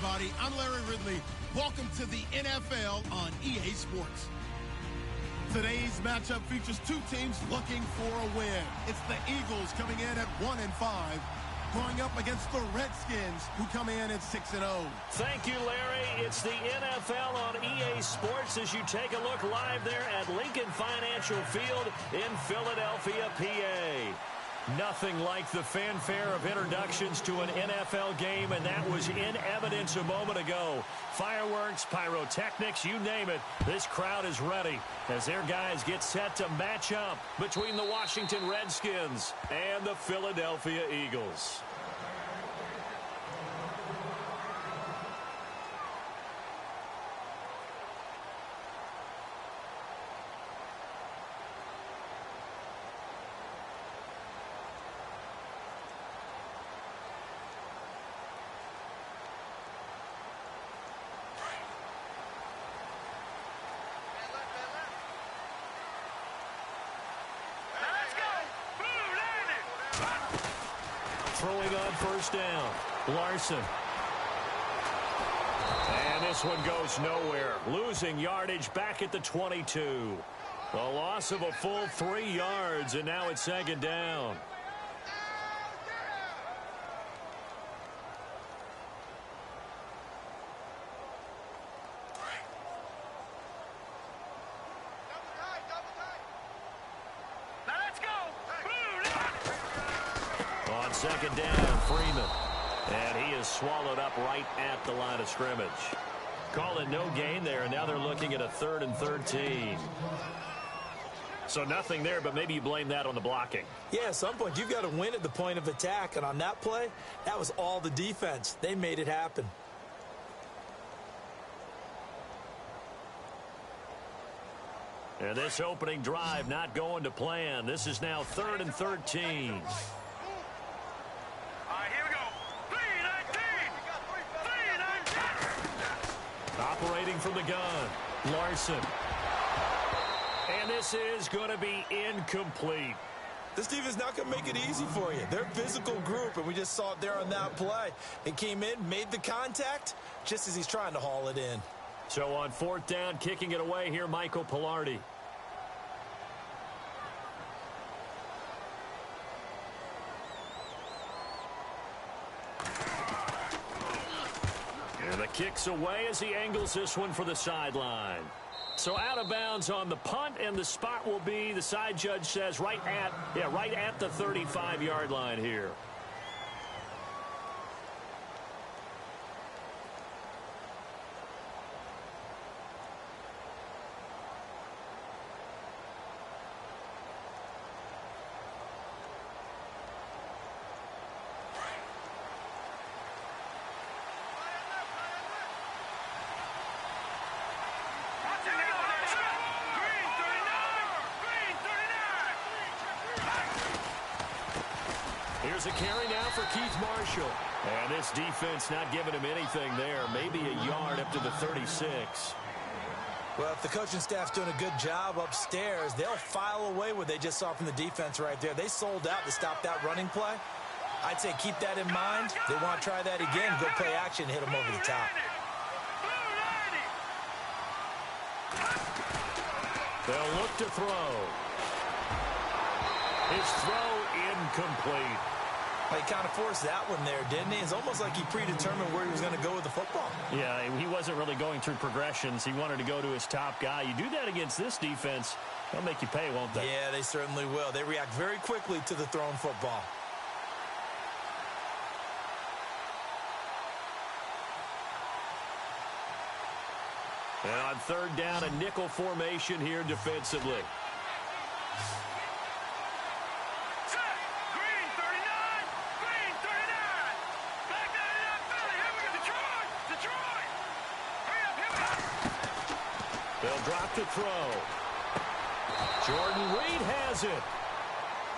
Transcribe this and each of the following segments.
everybody. I'm Larry Ridley. Welcome to the NFL on EA Sports. Today's matchup features two teams looking for a win. It's the Eagles coming in at 1-5, going up against the Redskins, who come in at 6-0. Thank you, Larry. It's the NFL on EA Sports as you take a look live there at Lincoln Financial Field in Philadelphia, PA. Nothing like the fanfare of introductions to an NFL game, and that was in evidence a moment ago. Fireworks, pyrotechnics, you name it. This crowd is ready as their guys get set to match up between the Washington Redskins and the Philadelphia Eagles. Throwing on first down, Larson. And this one goes nowhere. Losing yardage back at the 22. A loss of a full 3 yards, and now it's second down. Second down, Freeman. And he is swallowed up right at the line of scrimmage. Calling no gain there, and now they're looking at a 3rd and 13. So nothing there, but maybe you blame that on the blocking. Yeah, at some point you've got to win at the point of attack, and on that play, that was all the defense. They made it happen. And this opening drive not going to plan. This is now 3rd and 13. Operating from the gun, Larson. And this is going to be incomplete. This defense not going to make it easy for you. They're a physical group, and we just saw it there on that play. He came in, made the contact, just as he's trying to haul it in. So on 4th down, kicking it away here, Michael Pilardi. And the kick's away as he angles this one for the sideline. So out of bounds on the punt, and the spot will be, the side judge says, right at the 35-yard line here. Here's a carry now for Keith Marshall. And this defense not giving him anything there. Maybe a yard up to the 36. Well, if the coaching staff's doing a good job upstairs, they'll file away what they just saw from the defense right there. They sold out to stop that running play. I'd say keep that in mind. They want to try that again. Go play action, hit them over the top. They'll look to throw. His throw incomplete. Well, he kind of forced that one there, didn't he? It's almost like he predetermined where he was going to go with the football. Yeah, he wasn't really going through progressions. He wanted to go to his top guy. You do that against this defense, they'll make you pay, won't they? Yeah, they certainly will. They react very quickly to the thrown football. And on 3rd down, a nickel formation here defensively. They'll drop to throw. Jordan Reed has it.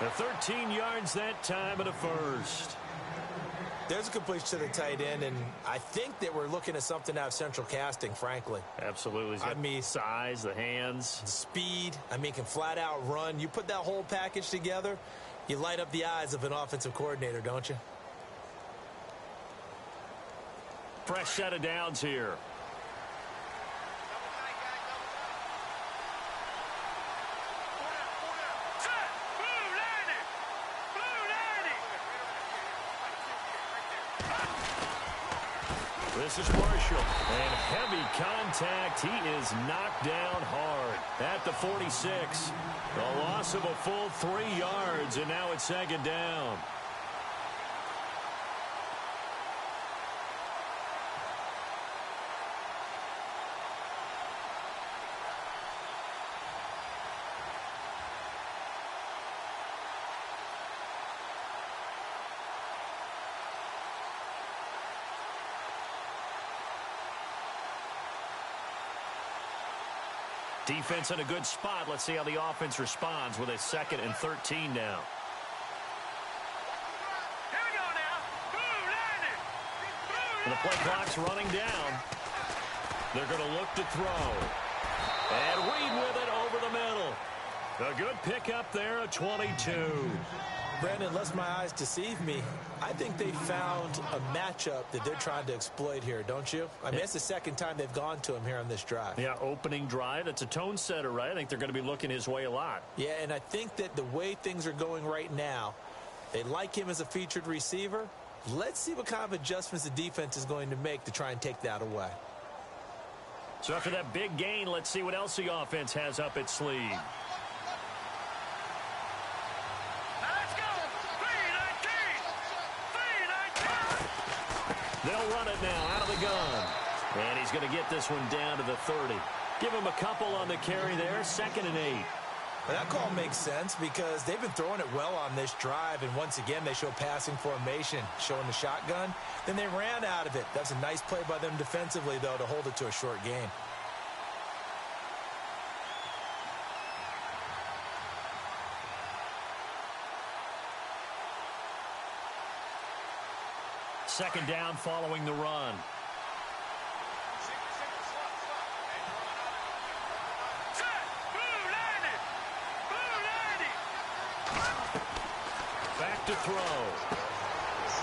The 13 yards that time and a first. There's a completion to the tight end, and I think that we're looking at something out of central casting, frankly. Absolutely. I mean, size, the hands. Speed. I mean, can flat out run. You put that whole package together, you light up the eyes of an offensive coordinator, don't you? Fresh set of downs here. This is Marshall, and heavy contact. He is knocked down hard at the 46. A loss of a full 3 yards, and now it's second down. Defense in a good spot. Let's see how the offense responds with a 2nd and 13 now. Here we go now. And the play clock's running down. They're going to look to throw. And Reed with it over the middle. A good pickup there, a 22. Brandon, unless my eyes deceive me, I think they found a matchup that they're trying to exploit here, don't you? I mean, it's the second time they've gone to him here on this drive. Yeah, opening drive. It's a tone setter, right? I think they're going to be looking his way a lot. Yeah, and I think that the way things are going right now, they like him as a featured receiver. Let's see what kind of adjustments the defense is going to make to try and take that away. So after that big gain, let's see what else the offense has up its sleeve. They'll run it now out of the gun. And he's going to get this one down to the 30. Give him a couple on the carry there. 2nd and 8. Well, that call makes sense because they've been throwing it well on this drive. And once again, they show passing formation, showing the shotgun. Then they ran out of it. That's a nice play by them defensively, though, to hold it to a short gain. Second down following the run. Back to throw.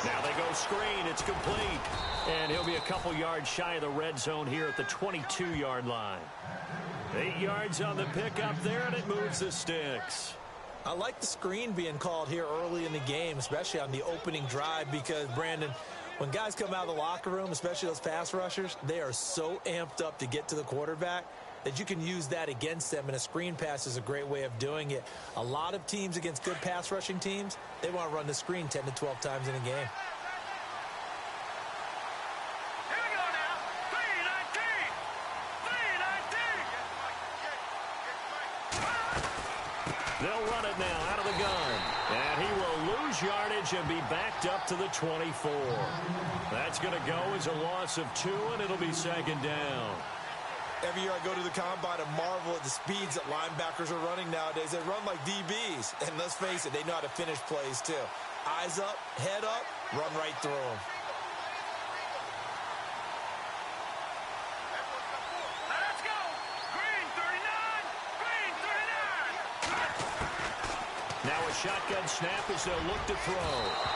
Now they go screen. It's complete. And he'll be a couple yards shy of the red zone here at the 22-yard line. 8 yards on the pickup there, and it moves the sticks. I like the screen being called here early in the game, especially on the opening drive, because, Brandon, when guys come out of the locker room, especially those pass rushers, they are so amped up to get to the quarterback that you can use that against them, and a screen pass is a great way of doing it. A lot of teams against good pass rushing teams, they want to run the screen 10 to 12 times in a game. They'll run it now out of the gun. And he will lose yardage and be backed up to the 24. That's going to go as a loss of 2, and it'll be second down. Every year I go to the combine and marvel at the speeds that linebackers are running nowadays. They run like DBs. And let's face it, they know how to finish plays too. Eyes up, head up, run right through them. Now a shotgun snap as they'll look to throw.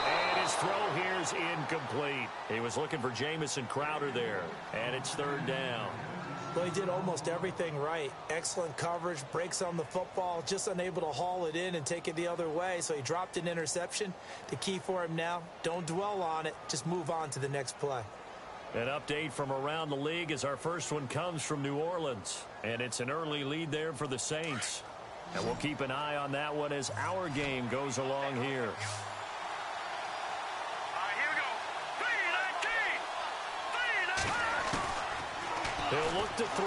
And his throw here is incomplete. He was looking for Jamison Crowder there. And it's third down. Well, he did almost everything right. Excellent coverage, breaks on the football, just unable to haul it in and take it the other way. So he dropped an interception. The key for him now, don't dwell on it. Just move on to the next play. An update from around the league as our first one comes from New Orleans. And it's an early lead there for the Saints. And we'll keep an eye on that one as our game goes along here. They'll look to throw.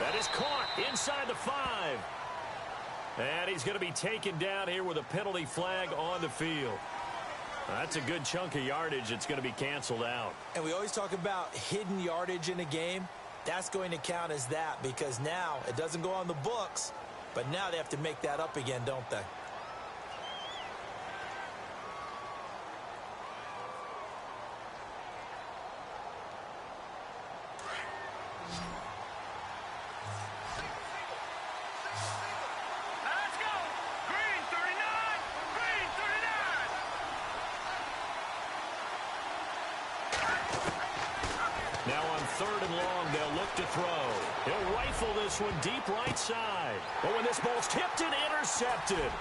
That is caught inside the 5. And he's going to be taken down here with a penalty flag on the field. That's a good chunk of yardage. It's going to be canceled out. And we always talk about hidden yardage in a game. That's going to count as that because now it doesn't go on the books, but now they have to make that up again, don't they? 3rd and long. They'll look to throw. He'll rifle this one deep right side. But when this ball's tipped and intercepted.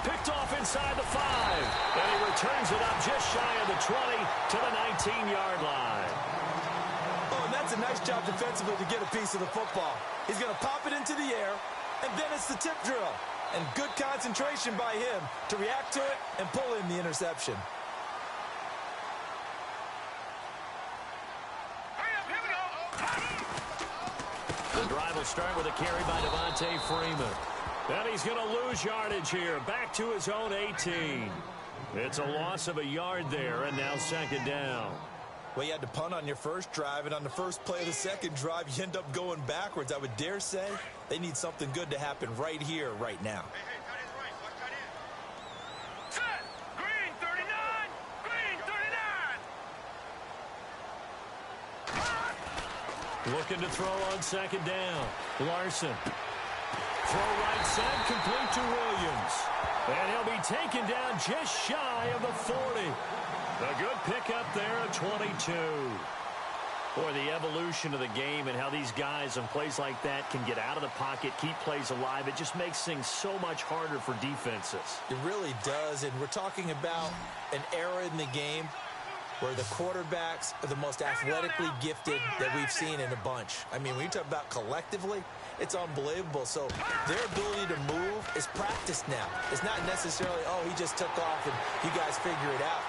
Picked off inside the 5. And he returns it up just shy of the 20 to the 19-yard line. Oh, and that's a nice job defensively to get a piece of the football. He's going to pop it into the air, and then it's the tip drill. And good concentration by him to react to it and pull in the interception. The drive will start with a carry by Devontae Freeman. And he's going to lose yardage here. Back to his own 18. It's a loss of a yard there, and now 2nd down. Well, you had to punt on your first drive, and on the first play of the second drive, you end up going backwards. I would dare say they need something good to happen right here, right now. Set! Green 39! Green 39! Looking to throw on 2nd down. Larson. Throw right side, complete to Williams. And he'll be taken down just shy of the 40. A good pickup there at 22. Boy, the evolution of the game and how these guys in plays like that can get out of the pocket, keep plays alive, it just makes things so much harder for defenses. It really does, and we're talking about an era in the game where the quarterbacks are the most athletically gifted that we've seen in a bunch. I mean, when you talk about collectively, it's unbelievable. So their ability to move is practiced now. It's not necessarily, oh, he just took off and you guys figure it out.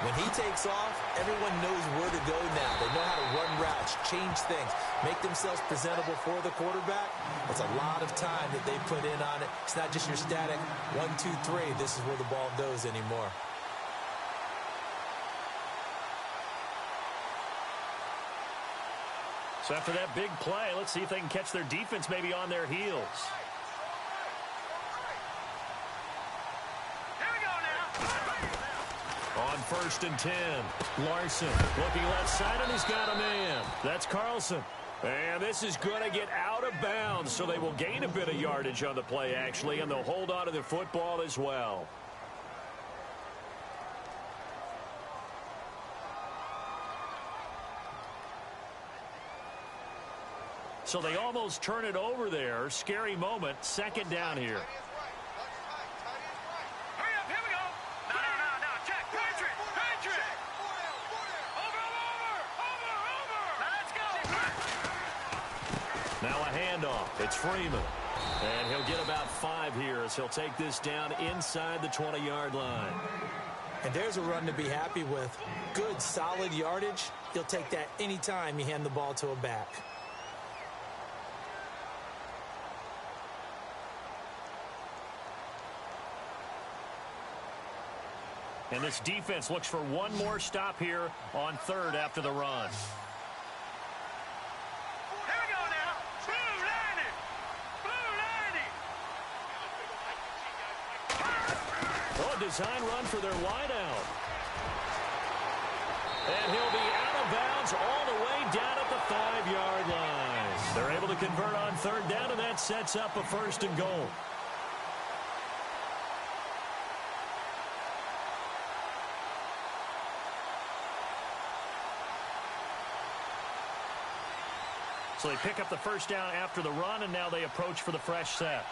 When he takes off, everyone knows where to go now. They know how to run routes, change things, make themselves presentable for the quarterback. That's a lot of time that they put in on it. It's not just your static 1, 2, 3. This is where the ball goes anymore. So after that big play, let's see if they can catch their defense maybe on their heels. On 1st and 10, Larson looking left side, and he's got a man. That's Carlson. And this is going to get out of bounds, so they will gain a bit of yardage on the play, actually, and they'll hold on to the football as well. So they almost turn it over there. Scary moment. 2nd down here. Now a handoff. It's Freeman. And he'll get about 5 here as he'll take this down inside the 20-yard line. And there's a run to be happy with. Good, solid yardage. You'll take that anytime you hand the ball to a back. And this defense looks for one more stop here on 3rd after the run. Design run for their wideout. And he'll be out of bounds all the way down at the 5-yard line. They're able to convert on 3rd down, and that sets up a 1st and goal. So they pick up the 1st down after the run, and now they approach for the fresh set.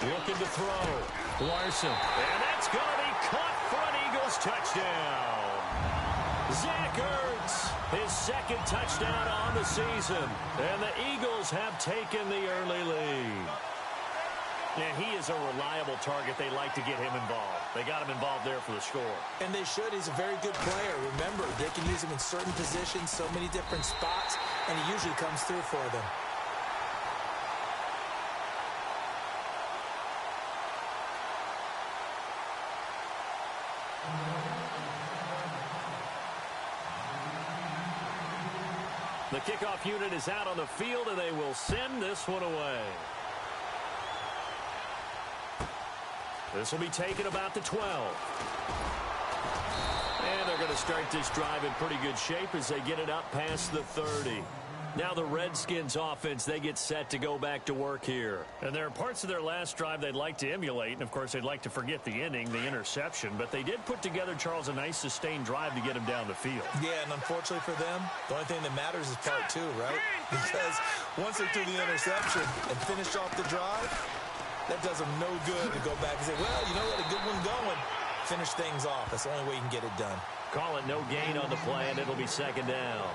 Looking to throw. Larson. And that's going to be caught for an Eagles touchdown. Zach Ertz, his 2nd touchdown on the season. And the Eagles have taken the early lead. And he is a reliable target. They like to get him involved. They got him involved there for the score. And they should. He's a very good player. Remember, they can use him in certain positions, so many different spots, and he usually comes through for them. The kickoff unit is out on the field, and they will send this one away. This will be taken about the 12. And they're going to start this drive in pretty good shape as they get it up past the 30. Now the Redskins offense, they get set to go back to work here. And there are parts of their last drive they'd like to emulate, and of course they'd like to forget the inning, the interception, but they did put together, Charles, a nice sustained drive to get him down the field. Yeah, and unfortunately for them, the only thing that matters is part two, right? Because once they threw the interception and finished off the drive, that does them no good to go back and say, well, you know what, a good one going. Finish things off. That's the only way you can get it done. Call it no gain on the play, and it'll be second down.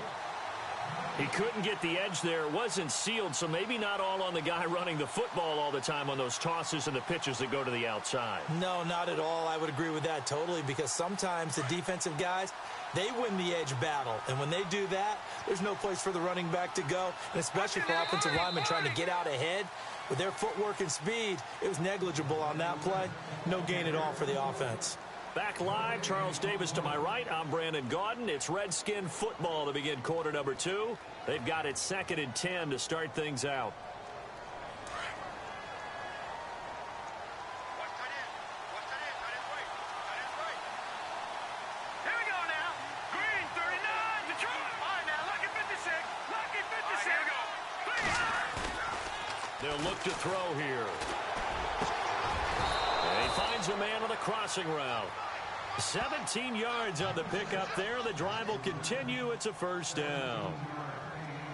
He couldn't get the edge there. It wasn't sealed, so maybe not all on the guy running the football all the time on those tosses and the pitches that go to the outside. No, not at all. I would agree with that totally, because sometimes the defensive guys, they win the edge battle. And when they do that, there's no place for the running back to go, and especially for offensive linemen trying to get out ahead. With their footwork and speed, it was negligible on that play. No gain at all for the offense. Back live, Charles Davis to my right. I'm Brandon Gaudin. It's Redskin football to begin quarter number 2. They've got it 2nd and 10 to start things out. Here we go now. Green 39. Detroit. All right now, lucky 56. Lucky 56. Here we go. They'll look to throw here. And he finds a man on the crossing route. 17 yards on the pickup there. The drive will continue. It's a first down.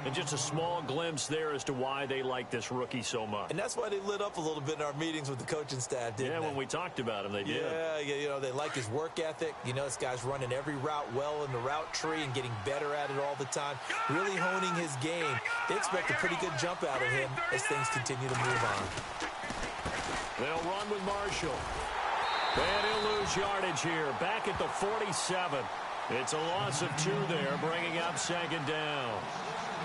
And just a small glimpse there as to why they like this rookie so much. And that's why they lit up a little bit in our meetings with the coaching staff, didn't they? Yeah, when we talked about him, they did. Yeah, you know, they like his work ethic. You know, this guy's running every route well in the route tree and getting better at it all the time. Really honing his game. They expect a pretty good jump out of him as things continue to move on. They'll run with Marshall. And he'll lose yardage here. Back at the 47. It's a loss of 2 there, bringing up second down.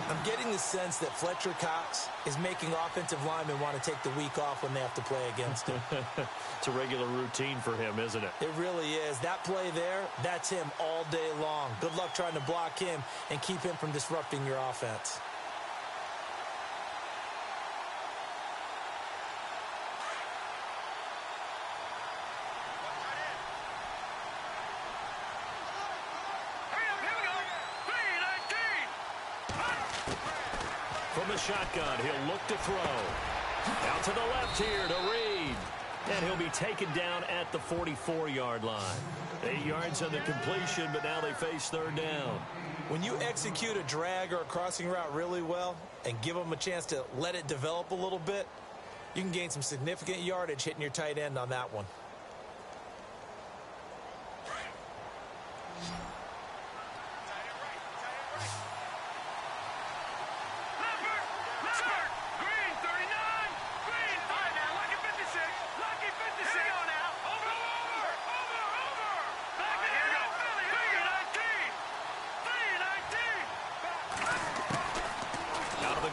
I'm getting the sense that Fletcher Cox is making offensive linemen want to take the week off when they have to play against him. It's a regular routine for him, isn't it? It really is. That play there, that's him all day long. Good luck trying to block him and keep him from disrupting your offense. From the shotgun, he'll look to throw. Out to the left here to Reed. And he'll be taken down at the 44-yard line. 8 yards on the completion, but now they face third down. When you execute a drag or a crossing route really well and give them a chance to let it develop a little bit, you can gain some significant yardage hitting your tight end on that one.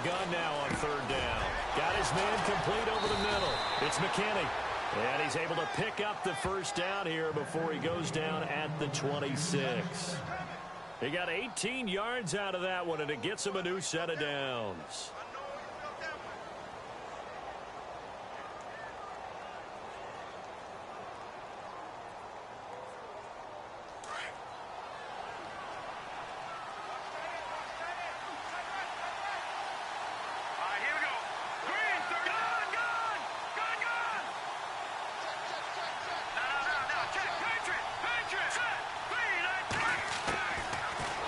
Gun now on third down. Got his man complete over the middle. It's McKinney. And he's able to pick up the first down here before he goes down at the 26. He got 18 yards out of that one, and it gets him a new set of downs.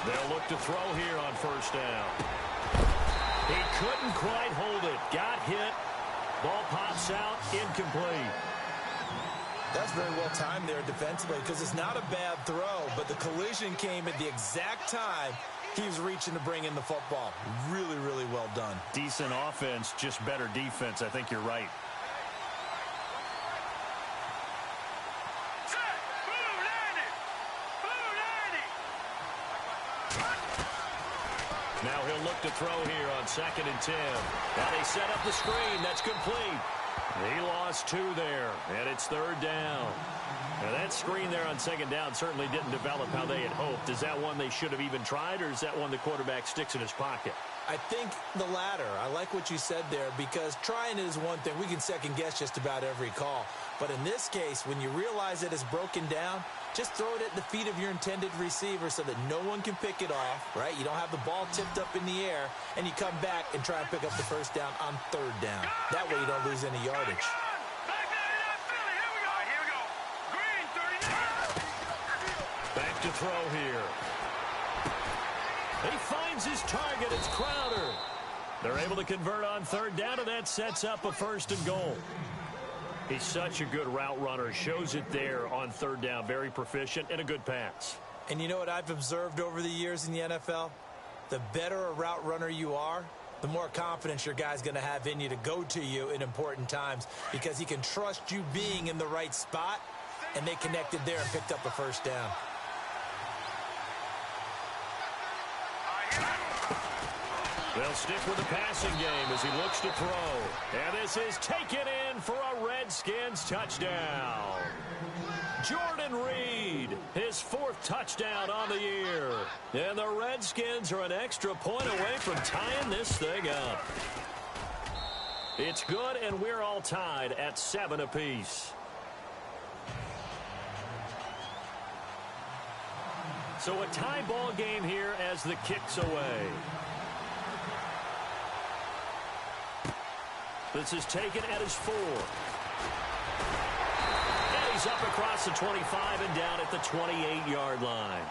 They'll look to throw here on first down. He couldn't quite hold it. Got hit. Ball pops out. Incomplete. That's very well timed there defensively, because it's not a bad throw, but the collision came at the exact time he was reaching to bring in the football. Really, really well done. Decent offense, just better defense. I think you're right. Now he'll look to throw here on 2nd and 10. Now they set up the screen. That's complete. He lost 2 there, and it's third down. Now that screen there on second down certainly didn't develop how they had hoped. Is that one they should have even tried, or is that one the quarterback sticks in his pocket? I think the latter. I like what you said there, because trying it is one thing. We can second guess just about every call. But in this case, when you realize that it's broken down, just throw it at the feet of your intended receiver so that no one can pick it off, right? You don't have the ball tipped up in the air, and you come back and try and pick up the first down on third down. That way you don't lose any yardage. Back to throw here. He finds his target. It's Crowder. They're able to convert on third down, and that sets up a 1st and goal. He's such a good route runner. Shows it there on third down. Very proficient and a good pass. And you know what I've observed over the years in the NFL? The better a route runner you are, the more confidence your guy's going to have in you to go to you in important times because he can trust you being in the right spot, and they connected there and picked up a 1st down. They'll stick with the passing game as he looks to throw. And this is taken in for a Redskins touchdown. Jordan Reed, his 4th touchdown on the year. And the Redskins are an extra point away from tying this thing up. It's good, and we're all tied at 7 apiece. So a tie ball game here as the kick's away. This is taken at his 4. And he's up across the 25 and down at the 28-yard line.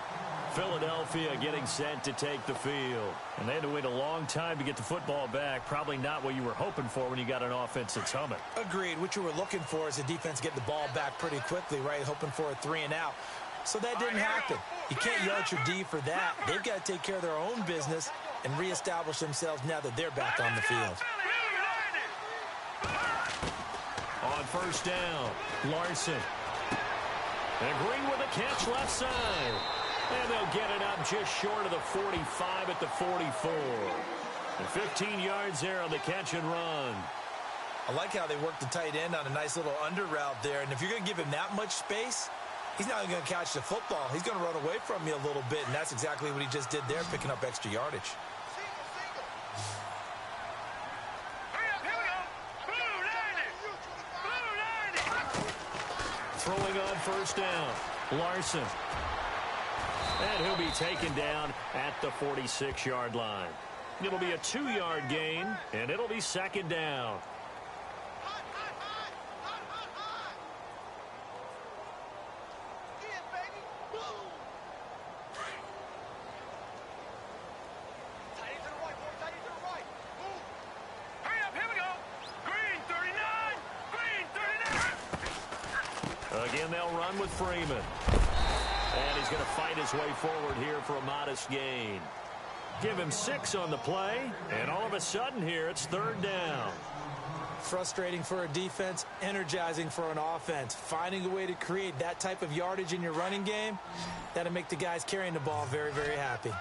Philadelphia getting set to take the field. And they had to wait a long time to get the football back. Probably not what you were hoping for when you got an offense that's humming. Agreed. What you were looking for is the defense get the ball back pretty quickly, right? Hoping for a 3 and out. So that didn't happen. You can't yell at your D for that. They've got to take care of their own business and reestablish themselves now that they're back on the field. On 1st down, Larson. And Green with a catch left side. And they'll get it up just short of the 45 at the 44. And 15 yards there on the catch and run. I like how they worked the tight end on a nice little under route there. And if you're going to give him that much space, he's not going to catch the football. He's going to run away from you a little bit, and that's exactly what he just did there, picking up extra yardage. Throwing on 1st down, Larson. And he'll be taken down at the 46-yard line. It'll be a 2-yard gain, and it'll be 2nd down. Again, they'll run with Freeman. And he's going to fight his way forward here for a modest gain. Give him 6 on the play, and all of a sudden here it's 3rd down. Frustrating for a defense, energizing for an offense. Finding a way to create that type of yardage in your running game, that'll make the guys carrying the ball very, very happy.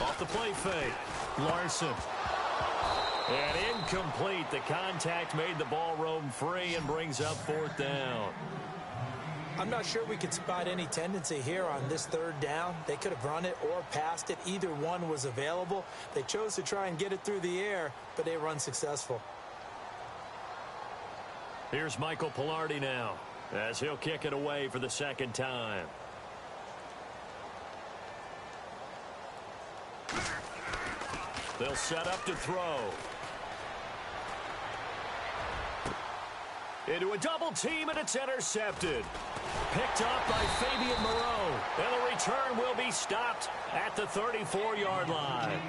Off the play fake, Larson. And incomplete. The contact made the ball roam free and brings up 4th down. I'm not sure we could spot any tendency here on this 3rd down. They could have run it or passed it. Either one was available. They chose to try and get it through the air, but they were unsuccessful. Here's Michael Pilardi now as he'll kick it away for the 2nd time. They'll set up to throw. Into a double team, and it's intercepted. Picked up by Fabian Moreau. And the return will be stopped at the 34-yard line.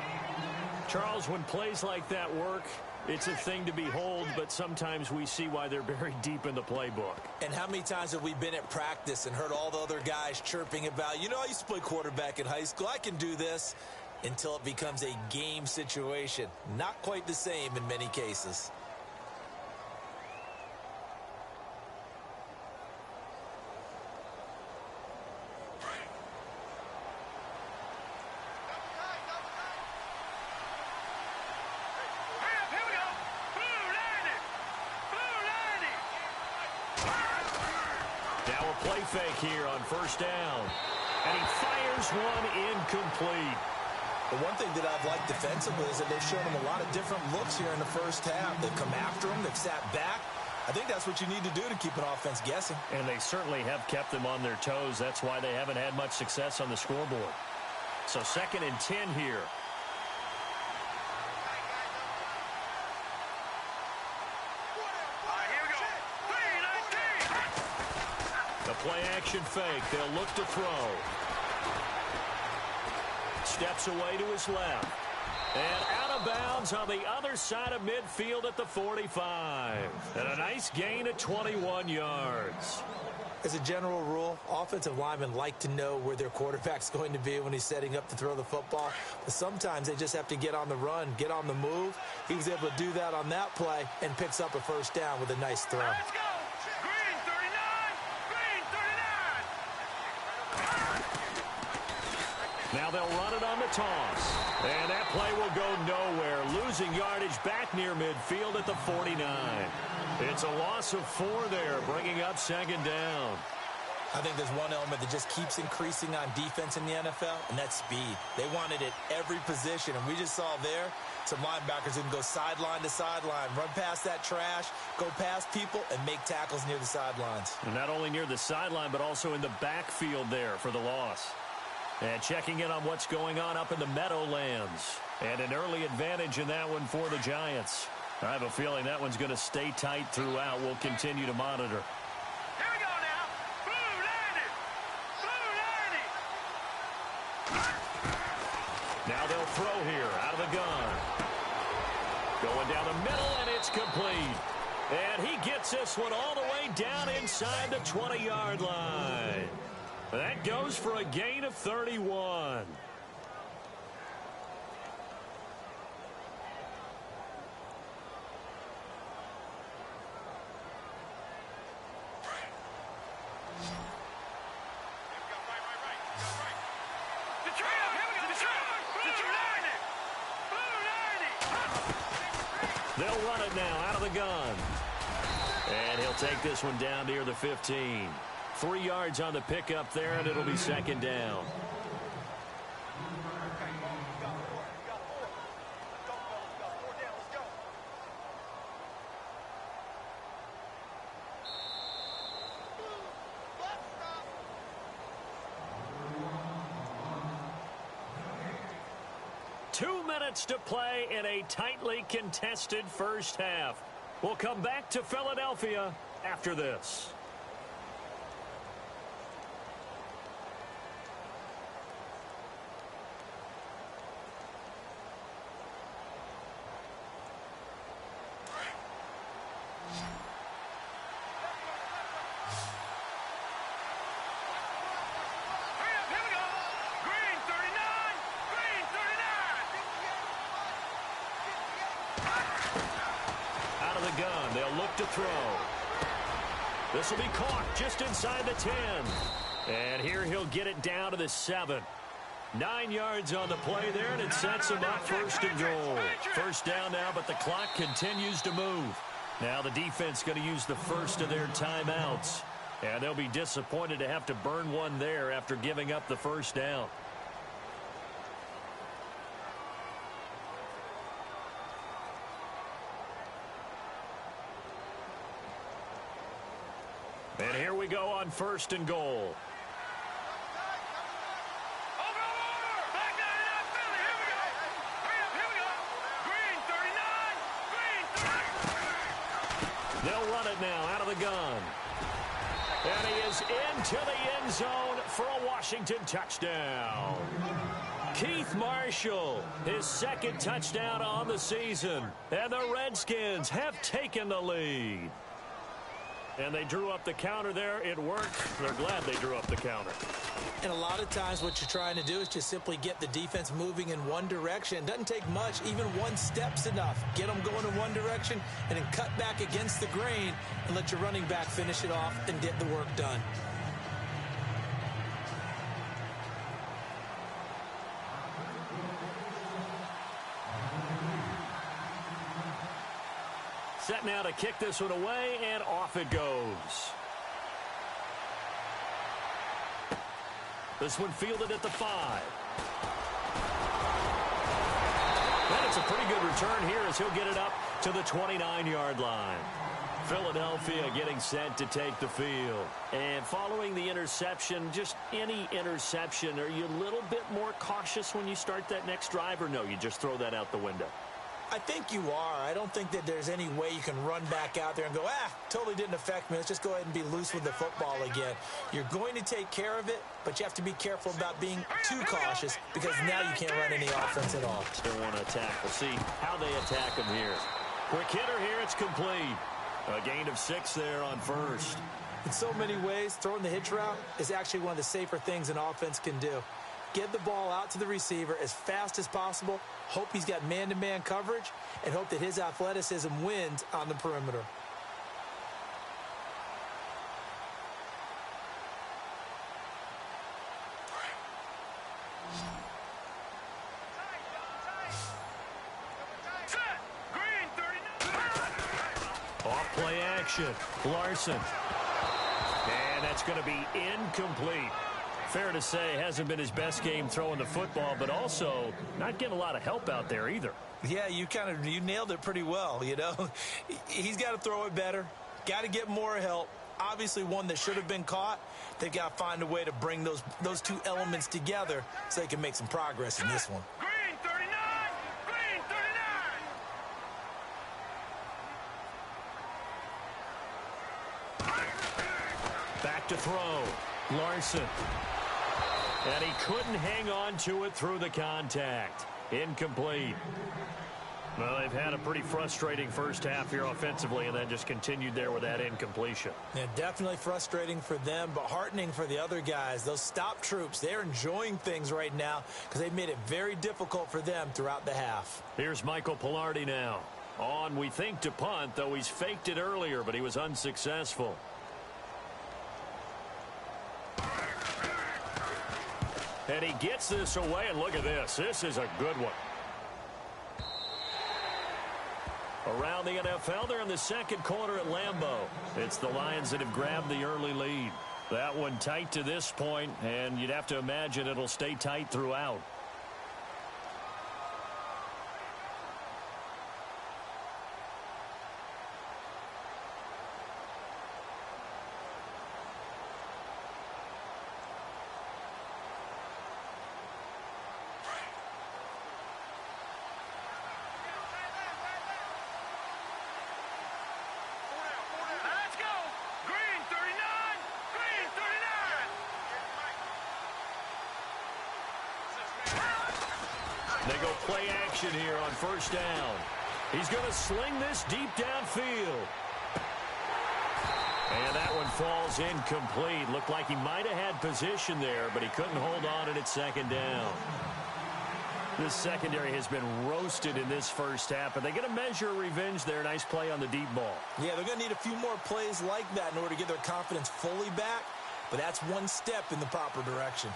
Charles, when plays like that work, it's a thing to behold, but sometimes we see why they're buried deep in the playbook. And how many times have we been at practice and heard all the other guys chirping about, you know, I used to play quarterback in high school, I can do this, until it becomes a game situation. Not quite the same in many cases. Play fake here on 1st down. And he fires one incomplete. The one thing that I've liked defensively is that they've shown them a lot of different looks here in the first half. They've come after them. They've sat back. I think that's what you need to do to keep an offense guessing. And they certainly have kept them on their toes. That's why they haven't had much success on the scoreboard. So 2nd and 10 here. The play action fake. They'll look to throw. Steps away to his left. And out of bounds on the other side of midfield at the 45. And a nice gain of 21 yards. As a general rule, offensive linemen like to know where their quarterback's going to be when he's setting up to throw the football. But sometimes they just have to get on the run, get on the move. He was able to do that on that play and picks up a first down with a nice throw. Let's go. Green 39. Green 39. Now they'll run it on the toss. And that play will go nowhere. Losing yardage back near midfield at the 49. It's a loss of 4 there, bringing up 2nd down. I think there's one element that just keeps increasing on defense in the NFL, and that's speed. They want it at every position, and we just saw there some linebackers who can go sideline to sideline, run past that trash, go past people, and make tackles near the sidelines. And not only near the sideline, but also in the backfield there for the loss. And checking in on what's going on up in the Meadowlands. And an early advantage in that one for the Giants. I have a feeling that one's going to stay tight throughout. We'll continue to monitor. Here we go now. Blue 90. Blue 90. Now they'll throw here out of the gun. Going down the middle, and it's complete. And he gets this one all the way down inside the 20-yard line. That goes for a gain of 31. They'll run it now out of the gun. And he'll take this one down near the 15. 3 yards on the pickup there, and it'll be 2nd down. To play in a tightly contested first half. We'll come back to Philadelphia after this. Gun. They'll look to throw. This will be caught just inside the 10. And here he'll get it down to the 7. 9 yards on the play there, and it sets him up 1st and goal. First down now, but the clock continues to move. Now the defense going to use the first of their timeouts. And they'll be disappointed to have to burn one there after giving up the first down. And here we go on 1st and goal. They'll run it now out of the gun. And he is into the end zone for a Washington touchdown. Keith Marshall, his 2nd touchdown on the season. And the Redskins have taken the lead. And they drew up the counter there. It worked. They're glad they drew up the counter. And a lot of times what you're trying to do is just simply get the defense moving in one direction. It doesn't take much. Even one step's enough. Get them going in one direction and then cut back against the grain and let your running back finish it off and get the work done. Set now to kick this one away, and off it goes. This one fielded at the 5. And it's a pretty good return here as he'll get it up to the 29-yard line. Philadelphia getting set to take the field. And following the interception, just any interception, are you a little bit more cautious when you start that next drive, or no, you just throw that out the window? I think you are. I don't think that there's any way you can run back out there and go, totally didn't affect me. Let's just go ahead and be loose with the football again. You're going to take care of it, but you have to be careful about being too cautious because now you can't run any offense at all. They want to attack. We'll see how they attack him here. Quick hitter here. It's complete. A gain of 6 there on first. In so many ways, throwing the hitch route is actually one of the safer things an offense can do. Get the ball out to the receiver as fast as possible, hope he's got man-to-man coverage, and hope that his athleticism wins on the perimeter. Off play action. Larson. And that's going to be incomplete. Fair to say, hasn't been his best game throwing the football, but also not getting a lot of help out there either. Yeah, you nailed it pretty well, you know. He's got to throw it better, got to get more help. Obviously one that should have been caught. They've got to find a way to bring those two elements together so they can make some progress in this one. Green 39! Green 39! Back to throw. Larson. And he couldn't hang on to it through the contact. Incomplete. Well, they've had a pretty frustrating first half here offensively and then just continued there with that incompletion. Yeah, definitely frustrating for them, but heartening for the other guys. Those stop troops, they're enjoying things right now because they've made it very difficult for them throughout the half. Here's Michael Pilardi now. On, we think, to punt, though he's faked it earlier, but he was unsuccessful. And he gets this away, and look at this. This is a good one. Around the NFL, they're in the second quarter at Lambeau. It's the Lions that have grabbed the early lead. That one tight to this point, and you'd have to imagine it'll stay tight throughout. They go play action here on first down. He's going to sling this deep downfield. And that one falls incomplete. Looked like he might have had position there, but he couldn't hold on and it's second down. This secondary has been roasted in this first half, but they're going to measure revenge there. Nice play on the deep ball. Yeah, they're going to need a few more plays like that in order to get their confidence fully back, but that's one step in the proper direction.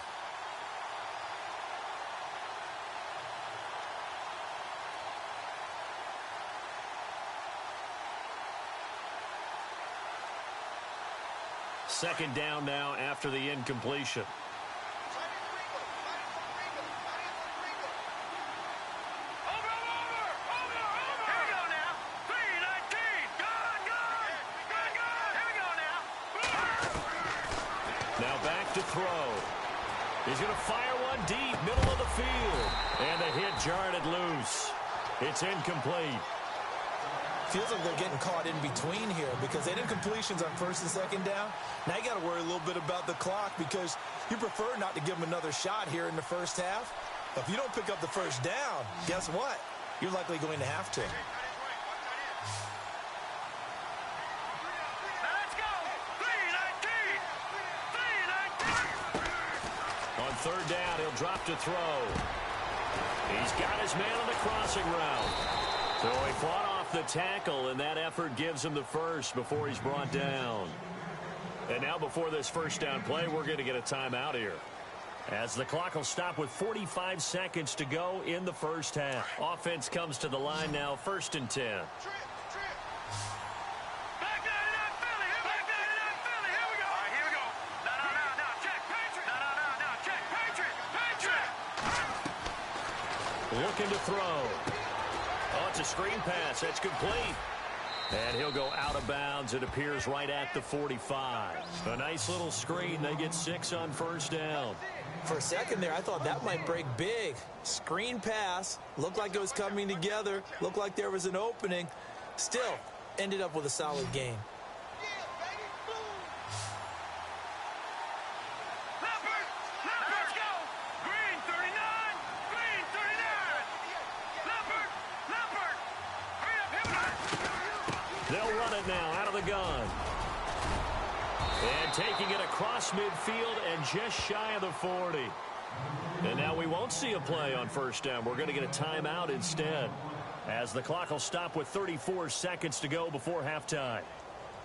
Second down now after the incompletion. Now back to throw. He's going to fire one deep, middle of the field. And the hit jarred it loose. It's incomplete. Feels like they're getting caught in between here because they did completions on first and second down. Now you got to worry a little bit about the clock because you prefer not to give them another shot here in the first half. But if you don't pick up the first down, guess what? You're likely going to have to. On third down, he'll drop to throw. He's got his man on the crossing route. So he fought off the tackle, and that effort gives him the first before he's brought down. And now before this first down play, we're going to get a timeout here, as the clock will stop with 45 seconds to go in the first half. Offense comes to the line now, 1st and 10. Looking to throw. It's a screen pass. That's complete. And he'll go out of bounds. It appears right at the 45. A nice little screen. They get 6 on first down. For a second there, I thought that might break big. Screen pass. Looked like it was coming together. Looked like there was an opening. Still, ended up with a solid game. They'll run it now out of the gun. And taking it across midfield and just shy of the 40. And now we won't see a play on first down. We're going to get a timeout instead, as the clock will stop with 34 seconds to go before halftime.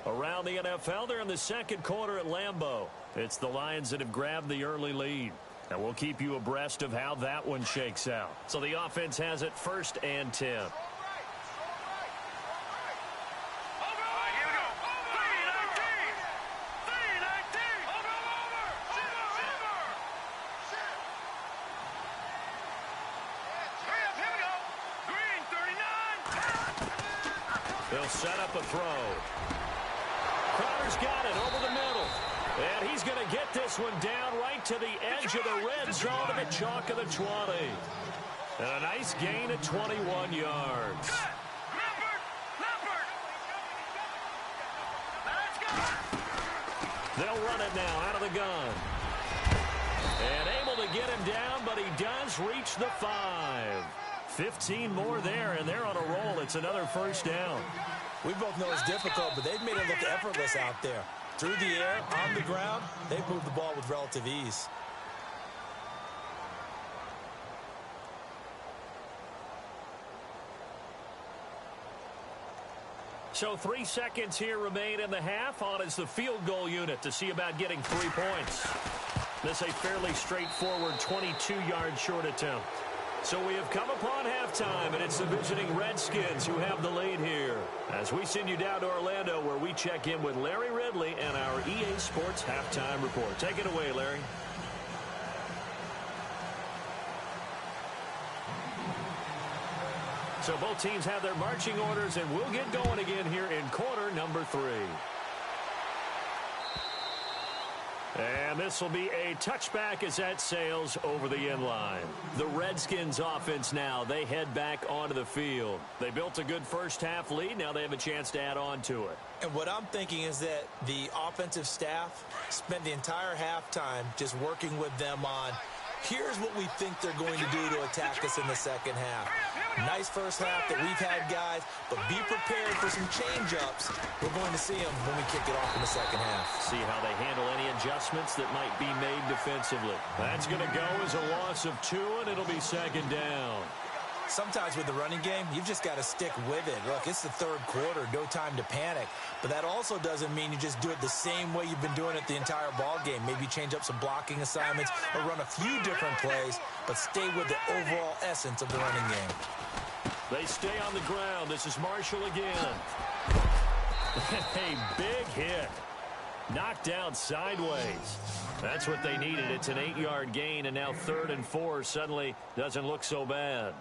Around the NFL, they're in the second quarter at Lambeau. It's the Lions that have grabbed the early lead. And we'll keep you abreast of how that one shakes out. So the offense has it 1st and 10. They'll set up a throw. Crowder's got it over the middle. And he's going to get this one down right to the edge of the red zone to the chalk of the 20. And a nice gain of 21 yards. They'll run it now out of the gun. And able to get him down, but he does reach the 5. 15 more there, and they're on a roll. It's another first down. We both know it's difficult, but they've made it look effortless out there. Through the air, on the ground, they've moved the ball with relative ease. So 3 seconds here remain in the half. On is the field goal unit to see about getting 3 points. This a fairly straightforward 22-yard short attempt. So we have come upon halftime, and it's the visiting Redskins who have the lead here. As we send you down to Orlando, where we check in with Larry Ridley and our EA Sports Halftime Report. Take it away, Larry. So both teams have their marching orders, and we'll get going again here in quarter number 3. And this will be a touchback as that sails over the end line. The Redskins offense now, they head back onto the field. They built a good first half lead. Now they have a chance to add on to it. And what I'm thinking is that the offensive staff spent the entire halftime just working with them on, here's what we think they're going to do to attack us in the second half. Nice first half that we've had, guys, but be prepared for some change-ups. We're going to see them when we kick it off in the second half. See how they handle any adjustments that might be made defensively. That's going to go as a loss of 2, and it'll be second down. Sometimes with the running game, you've just got to stick with it. Look, it's the third quarter, no time to panic. But that also doesn't mean you just do it the same way you've been doing it the entire ball game. Maybe change up some blocking assignments or run a few different plays, but stay with the overall essence of the running game. They stay on the ground. This is Marshall again. A big hit. Knocked down sideways. That's what they needed. It's an 8-yard gain, and now 3rd and 4 suddenly doesn't look so bad.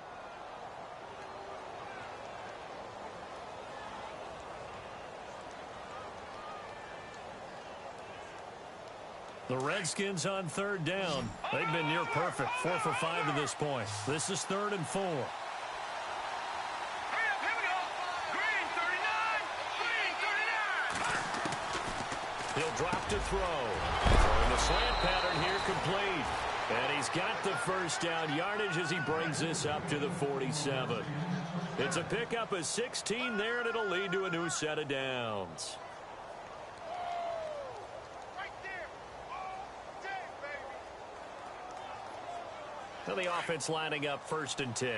The Redskins on 3rd down. They've been near perfect. 4 for 5 to this point. This is 3rd and 4. He'll drop to throw. And the slant pattern here complete. And he's got the first down yardage as he brings this up to the 47. It's a pickup of 16 there, and it'll lead to a new set of downs. So the offense lining up 1st and 10.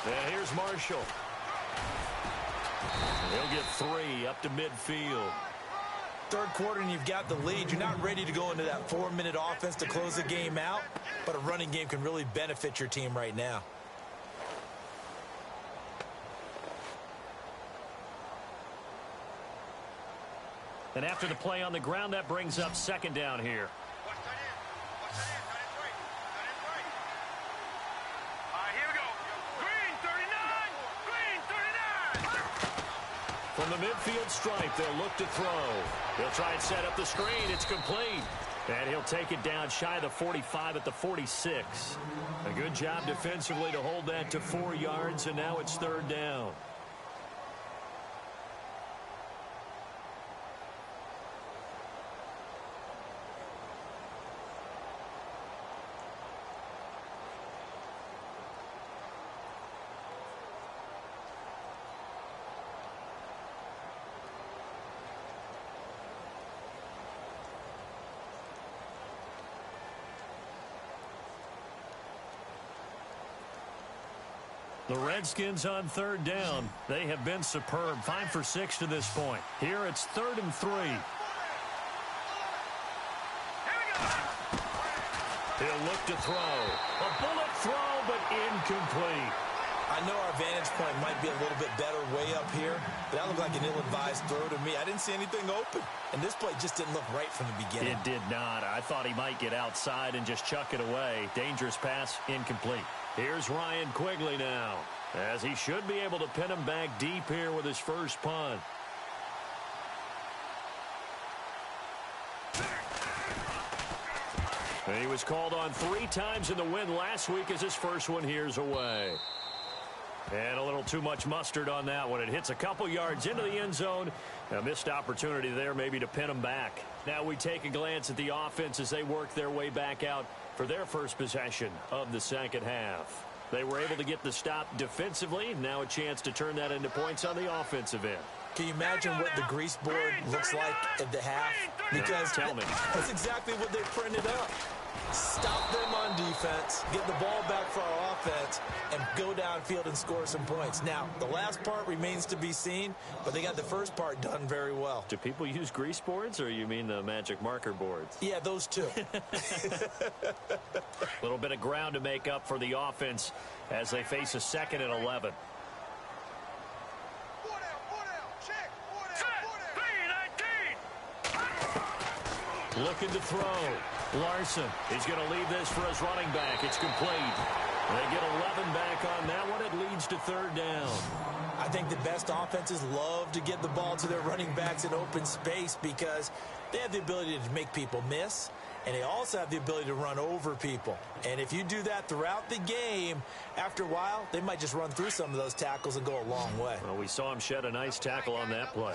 And here's Marshall. He'll get 3 up to midfield. Third quarter and you've got the lead. You're not ready to go into that 4-minute offense to close the game out, but a running game can really benefit your team right now. And after the play on the ground, that brings up second down here. Here we go. Green 39. Green 39. From the midfield stripe, they'll look to throw. They'll try and set up the screen. It's complete. And he'll take it down shy of the 45 at the 46. A good job defensively to hold that to 4 yards, and now it's third down. The Redskins on third down. They have been superb. 5 for 6 to this point. Here it's 3rd and 3. He'll look to throw. A bullet throw, but incomplete. I know our vantage point might be a little bit better way up here, but that looked like an ill-advised throw to me. I didn't see anything open, and this play just didn't look right from the beginning. It did not. I thought he might get outside and just chuck it away. Dangerous pass, incomplete. Here's Ryan Quigley now, as he should be able to pin him back deep here with his first punt. And he was called on 3 times in the win last week as his first one here's away. And a little too much mustard on that one. It hits a couple yards into the end zone. A missed opportunity there maybe to pin him back. Now we take a glance at the offense as they work their way back out for their first possession of the second half. They were able to get the stop defensively. Now a chance to turn that into points on the offensive end. Can you imagine what the grease board looks like at the half? Because Tell me. that's exactly what they printed up. Stop them on defense, get the ball back for our offense, and go downfield and score some points. Now, the last part remains to be seen, but they got the first part done very well. Do people use grease boards, or you mean the magic marker boards? Yeah, those two. A little bit of ground to make up for the offense as they face a 2nd and 11. Looking to throw. Larson. He's going to leave this for his running back. It's complete. They get 11 back on that one. It leads to third down. I think the best offenses love to get the ball to their running backs in open space because they have the ability to make people miss, and they also have the ability to run over people. And if you do that throughout the game, after a while, they might just run through some of those tackles and go a long way. Well, we saw him shed a nice tackle on that play.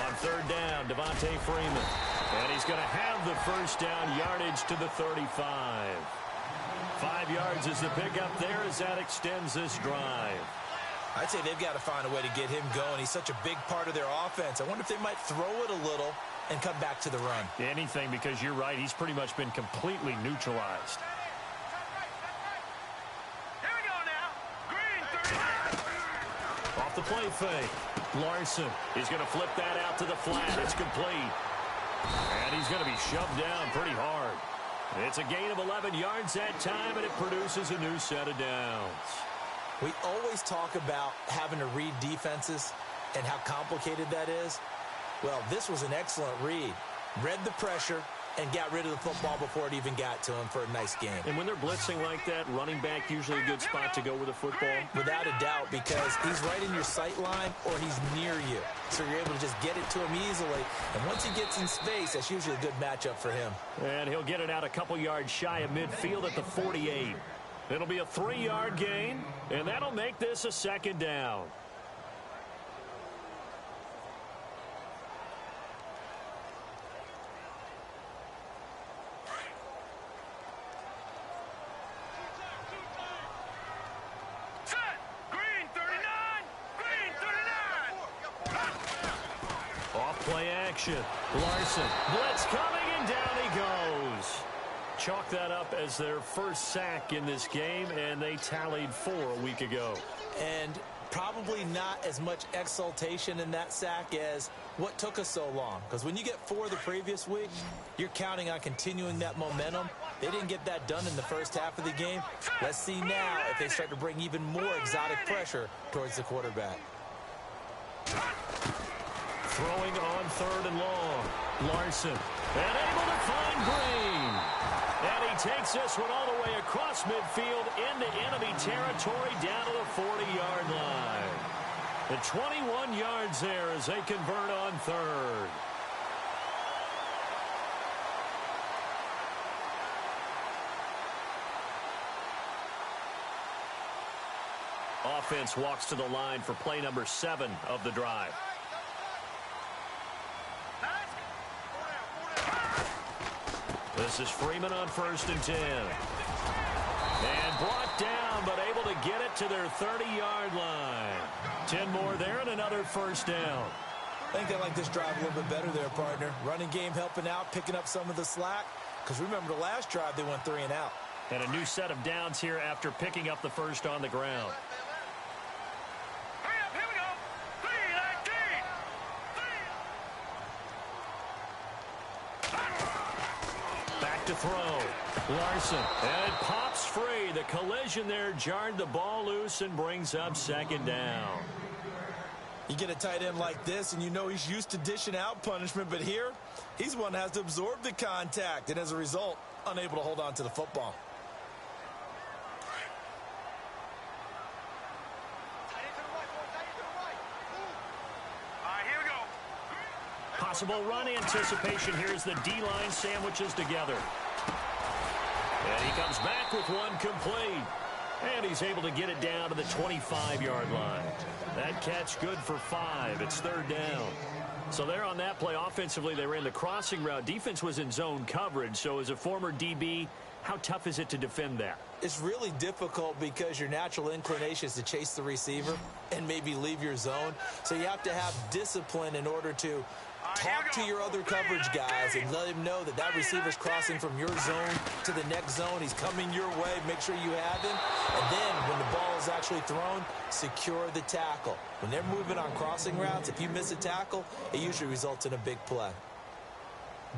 On third down, Devontae Freeman. And he's going to have the first down, yardage to the 35. 5 yards is the pickup there as that extends this drive. I'd say they've got to find a way to get him going. He's such a big part of their offense. I wonder if they might throw it a little and come back to the run. Anything, because you're right. He's pretty much been completely neutralized. Here we go now. Green 39. Off the play fake. Larson is going to flip that out to the flat. It's complete. And he's going to be shoved down pretty hard. It's a gain of 11 yards that time, and it produces a new set of downs. We always talk about having to read defenses and how complicated that is. Well, this was an excellent read. Read the pressure and got rid of the football before it even got to him for a nice game. And when they're blitzing like that, running back usually a good spot to go with a football. Without a doubt, because he's right in your sight line or he's near you. So you're able to just get it to him easily. And once he gets in space, that's usually a good matchup for him. And he'll get it out a couple yards shy of midfield at the 48. It'll be a 3-yard gain, and that'll make this a second down. Play action. Larson. Blitz coming, and down he goes. Chalk that up as their first sack in this game, and they tallied 4 a week ago. And probably not as much exultation in that sack as what took us so long. Because when you get 4 the previous week, you're counting on continuing that momentum. They didn't get that done in the first half of the game. Let's see now if they start to bring even more exotic pressure towards the quarterback. Throwing on 3rd and long. Larson. And able to find Green. And he takes this one all the way across midfield into enemy territory down to the 40-yard line. The 21 yards there as they convert on 3rd. Offense walks to the line for play number 7 of the drive. This is Freeman on 1st and 10. And brought down, but able to get it to their 30-yard line. 10 more there and another first down. I think they like this drive a little bit better there, partner. Running game helping out, picking up some of the slack. Because remember the last drive, they went 3 and out. And a new set of downs here after picking up the first on the ground. Hurry up, here we go. 3-19. Back to throw. Larson. And it pops free. The collision there jarred the ball loose and brings up 2nd down. You get a tight end like this, and you know he's used to dishing out punishment, but here, he's one that has to absorb the contact, and as a result, unable to hold on to the football. Here we go. Possible run anticipation. Here's the D-line sandwiches together. And he comes back with one complete. And he's able to get it down to the 25-yard line. That catch good for 5. It's 3rd down. So there on that play, offensively, they ran the crossing route. Defense was in zone coverage. So as a former DB, how tough is it to defend that? It's really difficult because your natural inclination is to chase the receiver and maybe leave your zone. So you have to have discipline in order to talk to your other coverage guys and let him know that that receiver's crossing from your zone to the next zone. He's coming your way. Make sure you have him. And then when the ball is actually thrown, secure the tackle. When they're moving on crossing routes, if you miss a tackle, it usually results in a big play.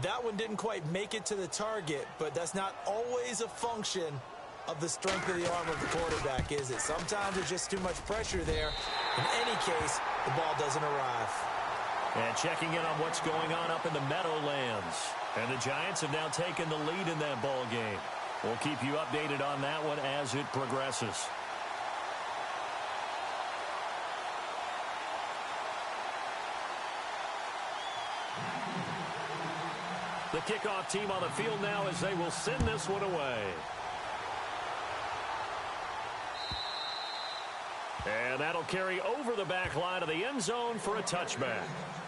That one didn't quite make it to the target, but that's not always a function of the strength of the arm of the quarterback, is it? Sometimes there's just too much pressure there. In any case, the ball doesn't arrive. And checking in on what's going on up in the Meadowlands. And the Giants have now taken the lead in that ball game. We'll keep you updated on that one as it progresses. The kickoff team on the field now as they will send this one away. And that'll carry over the back line of the end zone for a touchback.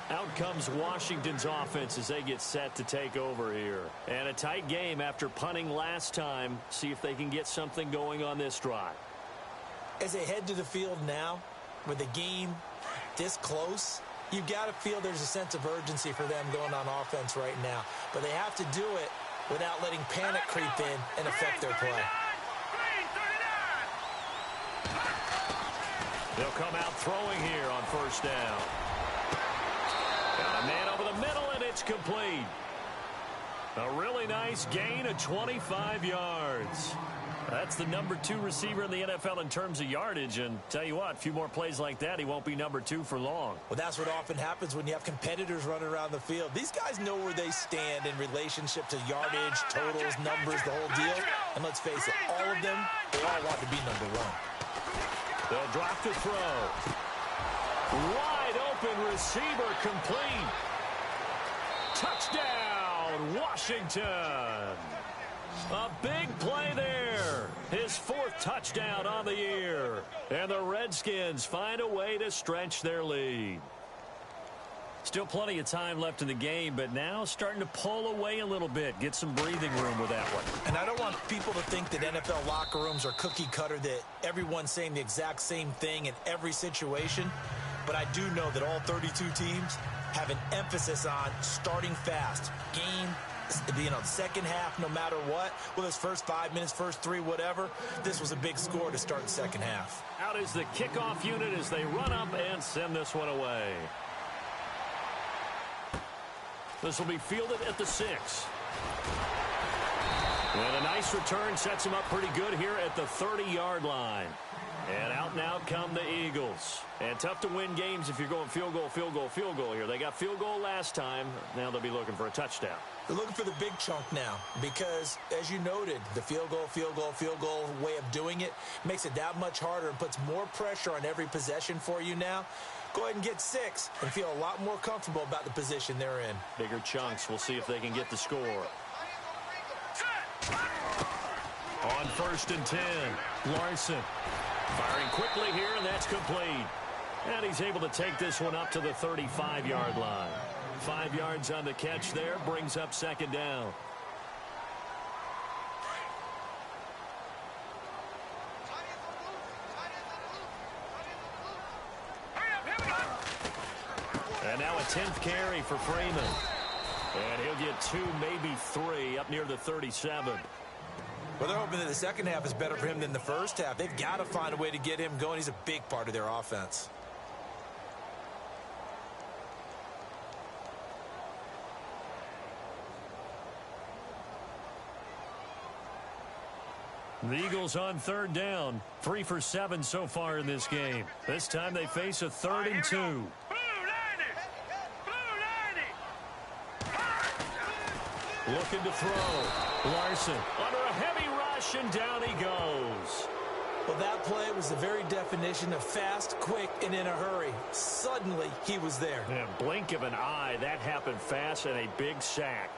Out comes Washington's offense as they get set to take over here. And a tight game after punting last time. See if they can get something going on this drive. As they head to the field now, with the game this close, you've got to feel there's a sense of urgency for them going on offense right now. But they have to do it without letting panic creep in and affect their play. They'll come out throwing here on 1st down. Got a man over the middle, and it's complete. A really nice gain of 25 yards. That's the number 2 receiver in the NFL in terms of yardage. And tell you what, a few more plays like that, he won't be number 2 for long. Well, that's what often happens when you have competitors running around the field. These guys know where they stand in relationship to yardage, totals, numbers, the whole deal. And let's face it, all of them, they all want to be number 1. They'll drop to throw. Wide open receiver complete. Touchdown, Washington. A big play there. His 4th touchdown on the year. And the Redskins find a way to stretch their lead. Still plenty of time left in the game, but now starting to pull away a little bit. Get some breathing room with that one. And I don't want people to think that NFL locker rooms are cookie cutter, that everyone's saying the exact same thing in every situation. But I do know that all 32 teams have an emphasis on starting fast. Game, second half, no matter what. Well, this first 5 minutes, first 3, whatever. This was a big score to start the second half. Out is the kickoff unit as they run up and send this one away. This will be fielded at the 6. And a nice return sets him up pretty good here at the 30-yard line. And out now come the Eagles. And tough to win games if you're going field goal, field goal, field goal here. They got field goal last time. Now they'll be looking for a touchdown. They're looking for the big chunk now because, as you noted, the field goal, field goal, field goal way of doing it makes it that much harder and puts more pressure on every possession for you now. Go ahead and get 6 and feel a lot more comfortable about the position they're in. Bigger chunks. We'll see if they can get the score. On 1st and 10, Larson firing quickly here, and that's complete. And he's able to take this one up to the 35-yard line. 5 yards on the catch there, brings up 2nd down. And now a 10th carry for Freeman. And he'll get 2, maybe 3, up near the 37. Well, they're hoping that the second half is better for him than the first half. They've got to find a way to get him going. He's a big part of their offense. The Eagles on 3rd down. 3 for 7 so far in this game. This time they face a 3rd and 2. Looking to throw. Larson under a heavy rush, and down he goes. Well, that play was the very definition of fast, quick, and in a hurry. Suddenly, he was there. Yeah, blink of an eye, that happened fast, and a big sack.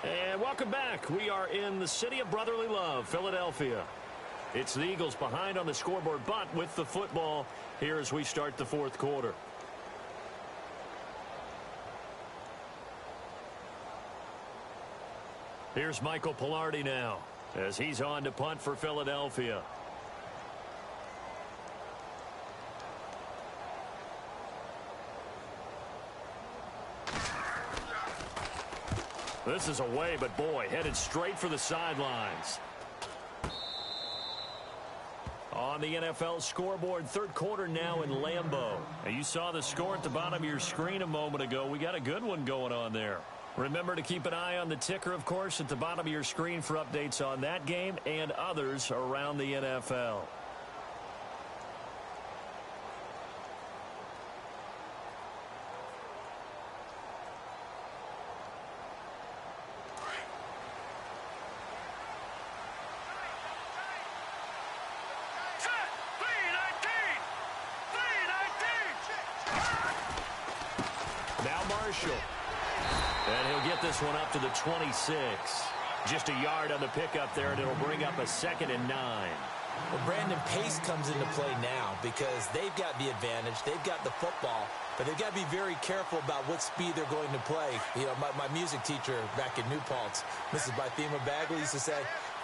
And welcome back. We are in the city of brotherly love, Philadelphia. It's the Eagles behind on the scoreboard, but with the football here as we start the 4th quarter. Here's Michael Pilardi now as he's on to punt for Philadelphia. This is away, but boy, headed straight for the sidelines. On the NFL scoreboard, 3rd quarter now in Lambeau. And you saw the score at the bottom of your screen a moment ago. We got a good one going on there. Remember to keep an eye on the ticker, of course, at the bottom of your screen for updates on that game and others around the NFL. Now Marshall. And he'll get this one up to the 26. Just a yard on the pickup there, and it'll bring up a 2nd and 9. Well, Brandon, pace comes into play now because they've got the advantage. They've got the football, but they've got to be very careful about what speed they're going to play. You know, my music teacher back in New Paltz, Mrs. Bythema Bagley, used to say,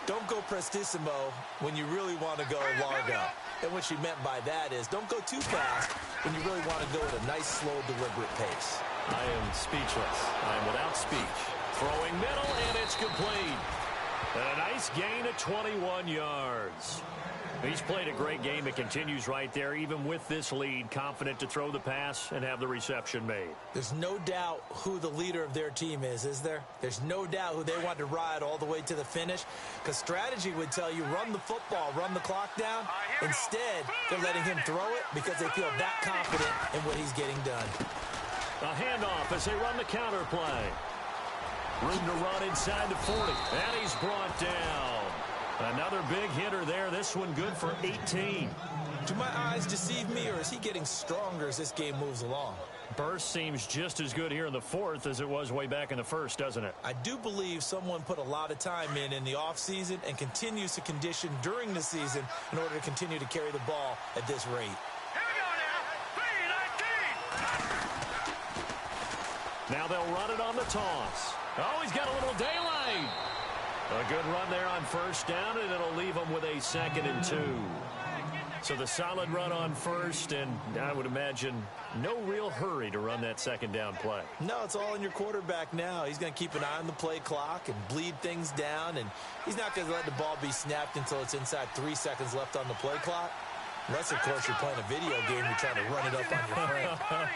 don't go prestissimo when you really want to go largo. And what she meant by that is don't go too fast when you really want to go at a nice, slow, deliberate pace. I am speechless. I am without speech. Throwing middle, and it's complete. And a nice gain of 21 yards. He's played a great game. It continues right there, even with this lead, confident to throw the pass and have the reception made. There's no doubt who the leader of their team is there? There's no doubt who they want to ride all the way to the finish, because strategy would tell you run the football, run the clock down. Instead, they're letting him throw it because they feel that confident in what he's getting done. A handoff as they run the counter play. Room to run inside the 40, and he's brought down. Another big hitter there. This one good for 18. Do my eyes deceive me, or is he getting stronger as this game moves along? Burst seems just as good here in the 4th as it was way back in the 1st, doesn't it? I do believe someone put a lot of time in the offseason and continues to condition during the season in order to continue to carry the ball at this rate. Here we go now. 3-19. Now they'll run it on the toss. Oh, he's got a little daylight. A good run there on 1st down, and it'll leave him with a 2nd and 2. So the solid run on 1st, and I would imagine no real hurry to run that 2nd down play. No, it's all in your quarterback now. He's going to keep an eye on the play clock and bleed things down, and he's not going to let the ball be snapped until it's inside 3 seconds left on the play clock. Unless, of course, you're playing a video game, you're trying to run it up on your friend.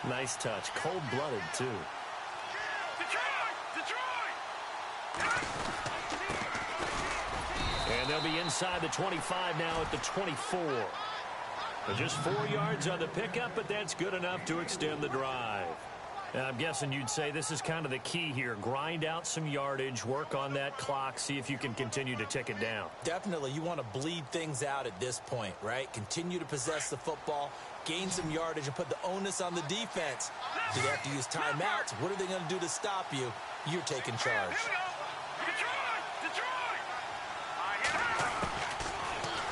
Nice touch. Cold-blooded, too. And they'll be inside the 25 now at the 24. But just 4 yards on the pickup, but that's good enough to extend the drive. And I'm guessing you'd say this is kind of the key here. Grind out some yardage, work on that clock, see if you can continue to tick it down. Definitely. You want to bleed things out at this point, right? Continue to possess the football, gain some yardage, and put the onus on the defense. Do they have to use timeouts? What are they going to do to stop you? You're taking charge.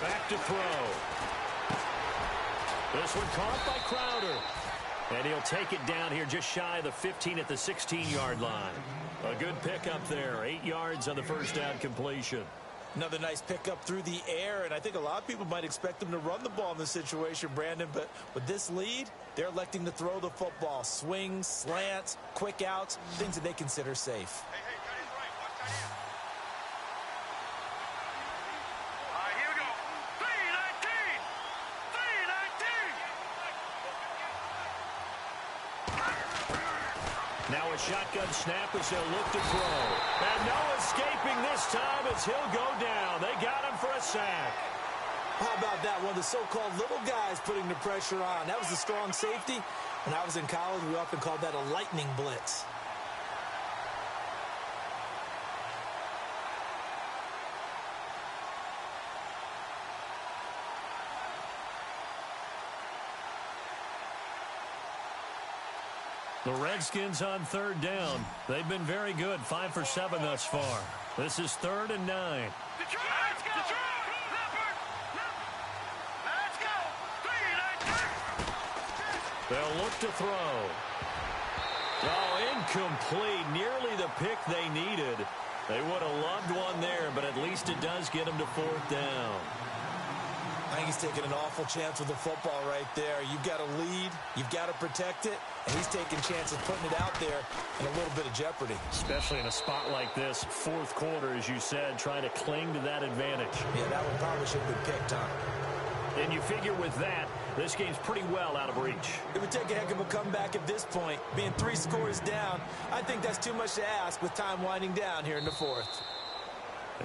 Back to throw. This one caught by Crowder. And he'll take it down here just shy of the 15 at the 16-yard line. A good pickup there. 8 yards on the first down completion. Another nice pickup through the air, and I think a lot of people might expect them to run the ball in this situation, Brandon, but with this lead, they're electing to throw the football. Swings, slants, quick outs, things that they consider safe. Now a shotgun snap as they'll look to throw. And no escaping this time as he'll go down. They got him for a sack. How about that? One of the so-called little guys putting the pressure on. That was a strong safety. When I was in college, we often called that a lightning blitz. The Redskins on third down. They've been very good, 5 for 7 thus far. This is 3rd and 9. Let's go! They'll look to throw. Oh, incomplete. Nearly the pick they needed. They would have loved one there, but at least it does get them to 4th down. I think he's taking an awful chance with the football right there. You've got to lead, you've got to protect it, and he's taking chances putting it out there in a little bit of jeopardy. Especially in a spot like this, 4th quarter, as you said, trying to cling to that advantage. Yeah, that one probably should have been picked on. And you figure with that, this game's pretty well out of reach. It would take a heck of a comeback at this point. Being 3 scores down, I think that's too much to ask with time winding down here in the 4th.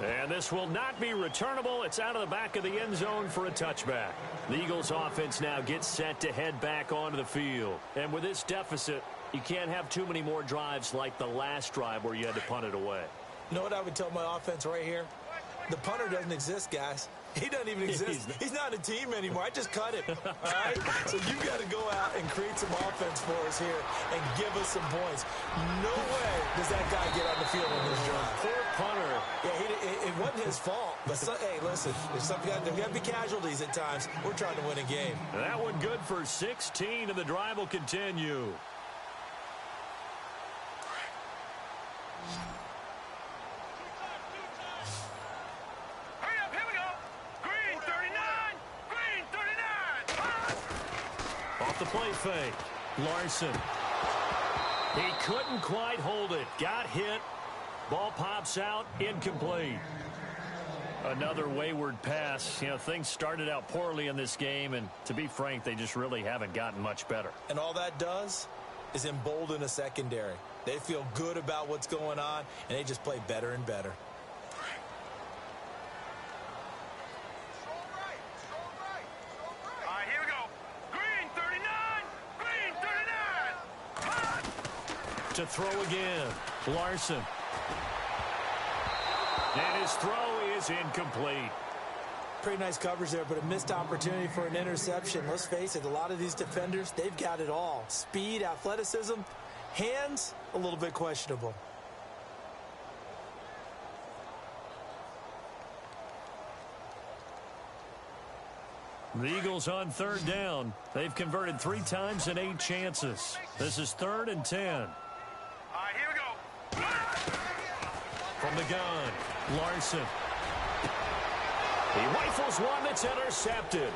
And this will not be returnable. It's out of the back of the end zone for a touchback. The Eagles offense now gets set to head back onto the field. And with this deficit, you can't have too many more drives like the last drive where you had to punt it away. You know what I would tell my offense right here? The punter doesn't exist, guys. He doesn't even exist. He's not a team anymore. I just cut him. All right? So you got to go out and create some offense for us here and give us some points. No way does that guy get on the field on this drive. Poor punter. Yeah, it wasn't his fault. But, hey, listen, there's got to be casualties at times. We're trying to win a game. That one good for 16, and the drive will continue. The play fake. Larson. He couldn't quite hold it. Got hit. Ball pops out. Incomplete. Another wayward pass. You know, things started out poorly in this game, and to be frank, they just really haven't gotten much better. And all that does is embolden a secondary. They feel good about what's going on, and they just play better and better. To throw again. Larson. And his throw is incomplete. Pretty nice coverage there, but a missed opportunity for an interception. Let's face it, a lot of these defenders, they've got it all. Speed, athleticism, hands, a little bit questionable. The Eagles on third down. They've converted 3 times in 8 chances. This is 3rd and 10. From the gun, Larson. He rifles one that's intercepted.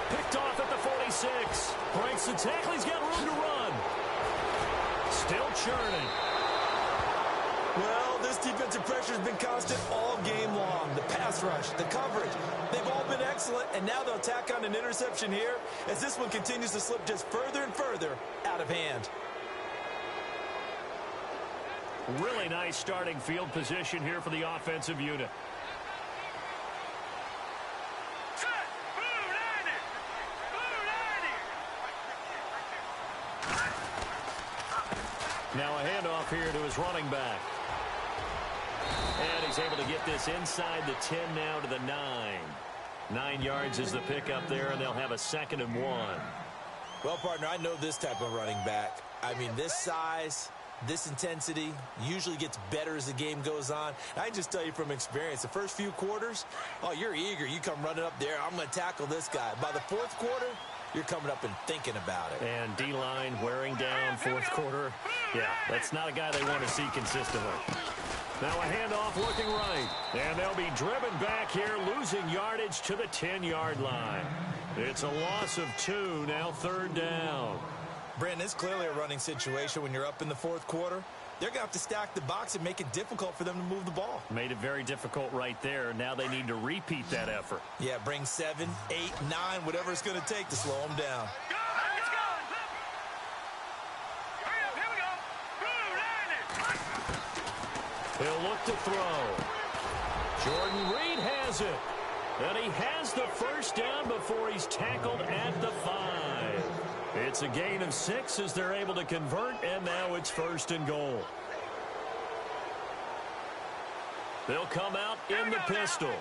Picked off at the 46. Breaks the tackle. He's got room to run. Still churning. Well, this defensive pressure has been constant all game long. The pass rush, the coverage, they've all been excellent, and now they'll tack on an interception here as this one continues to slip just further and further out of hand. Really nice starting field position here for the offensive unit. Eagles running back. And he's able to get this inside the 10 now to the 9. 9 yards is the pickup there, and they'll have a 2nd and 1. Well, partner, I know this type of running back. I mean, this size, this intensity usually gets better as the game goes on. I can just tell you from experience, the first few quarters, oh, you're eager. You come running up there, I'm going to tackle this guy. By the 4th quarter, you're coming up and thinking about it. And D-line wearing down 4th quarter. Yeah, that's not a guy they want to see consistently. Now a handoff looking right. And they'll be driven back here, losing yardage to the 10-yard line. It's a loss of 2, now 3rd down. Brandon, it's clearly a running situation when you're up in the 4th quarter. They're going to have to stack the box and make it difficult for them to move the ball. Made it very difficult right there. Now they need to repeat that effort. Yeah, bring 7, 8, 9, whatever it's going to take to slow them down. Let's go. Hurry up, here we go. He'll look to throw. Jordan Reed has it. And he has the 1st down before he's tackled at the 5. It's a gain of 6 as they're able to convert, and now it's 1st and goal. They'll come out in the pistol.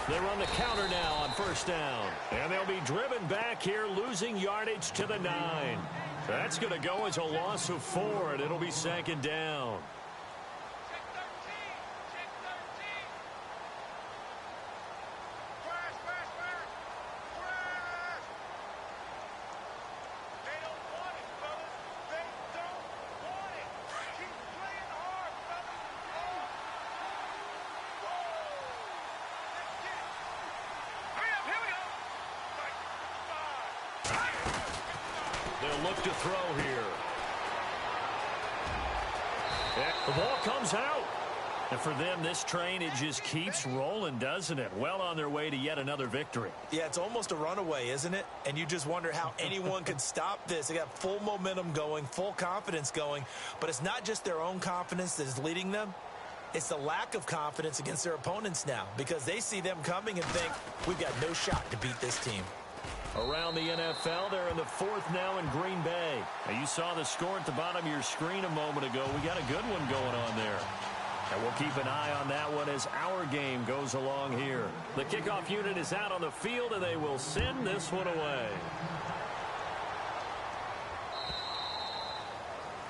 They run the counter now on 1st down. And they'll be driven back here, losing yardage to the 9. That's going to go as a loss of 4, and it'll be 2nd down. They'll look to throw here. And the ball comes out. And for them, this train, it just keeps rolling, doesn't it? Well on their way to yet another victory. Yeah, it's almost a runaway, isn't it? And you just wonder how anyone could stop this. They got full momentum going, full confidence going. But it's not just their own confidence that is leading them. It's the lack of confidence against their opponents now, because they see them coming and think, we've got no shot to beat this team. Around the NFL, they're in the 4th now in Green Bay. Now, you saw the score at the bottom of your screen a moment ago. We got a good one going on there. And we'll keep an eye on that one as our game goes along here. The kickoff unit is out on the field, and they will send this one away.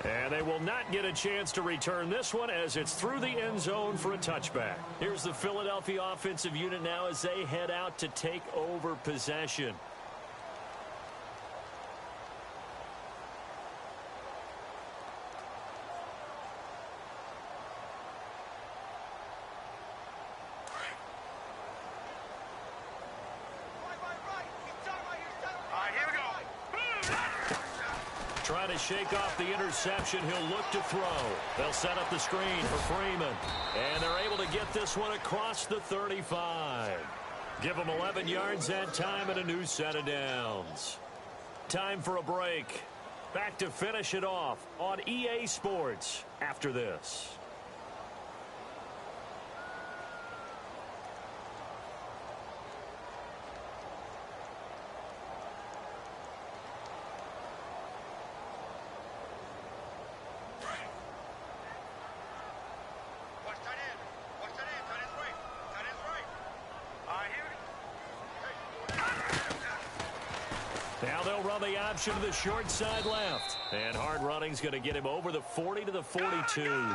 And they will not get a chance to return this one as it's through the end zone for a touchback. Here's the Philadelphia offensive unit now as they head out to take over possession. Trying to shake off the interception. He'll look to throw. They'll set up the screen for Freeman. And they're able to get this one across the 35. Give them 11 yards that time and a new set of downs. Time for a break. Back to finish it off on EA Sports after this. Now they'll run the option to the short side left. And hard running's going to get him over the 40 to the 42.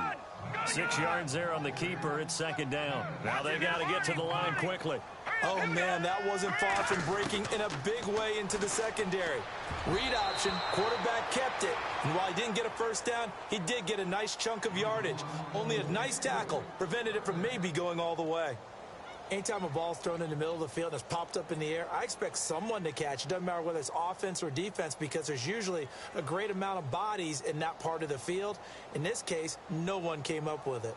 6 yards there on the keeper. It's 2nd down. Now they got to get to the line quickly. Oh, man, that wasn't far from breaking in a big way into the secondary. Read option, quarterback kept it. And while he didn't get a 1st down, he did get a nice chunk of yardage. Only a nice tackle prevented it from maybe going all the way. Anytime a ball's thrown in the middle of the field and it's popped up in the air, I expect someone to catch. It doesn't matter whether it's offense or defense, because there's usually a great amount of bodies in that part of the field. In this case, no one came up with it.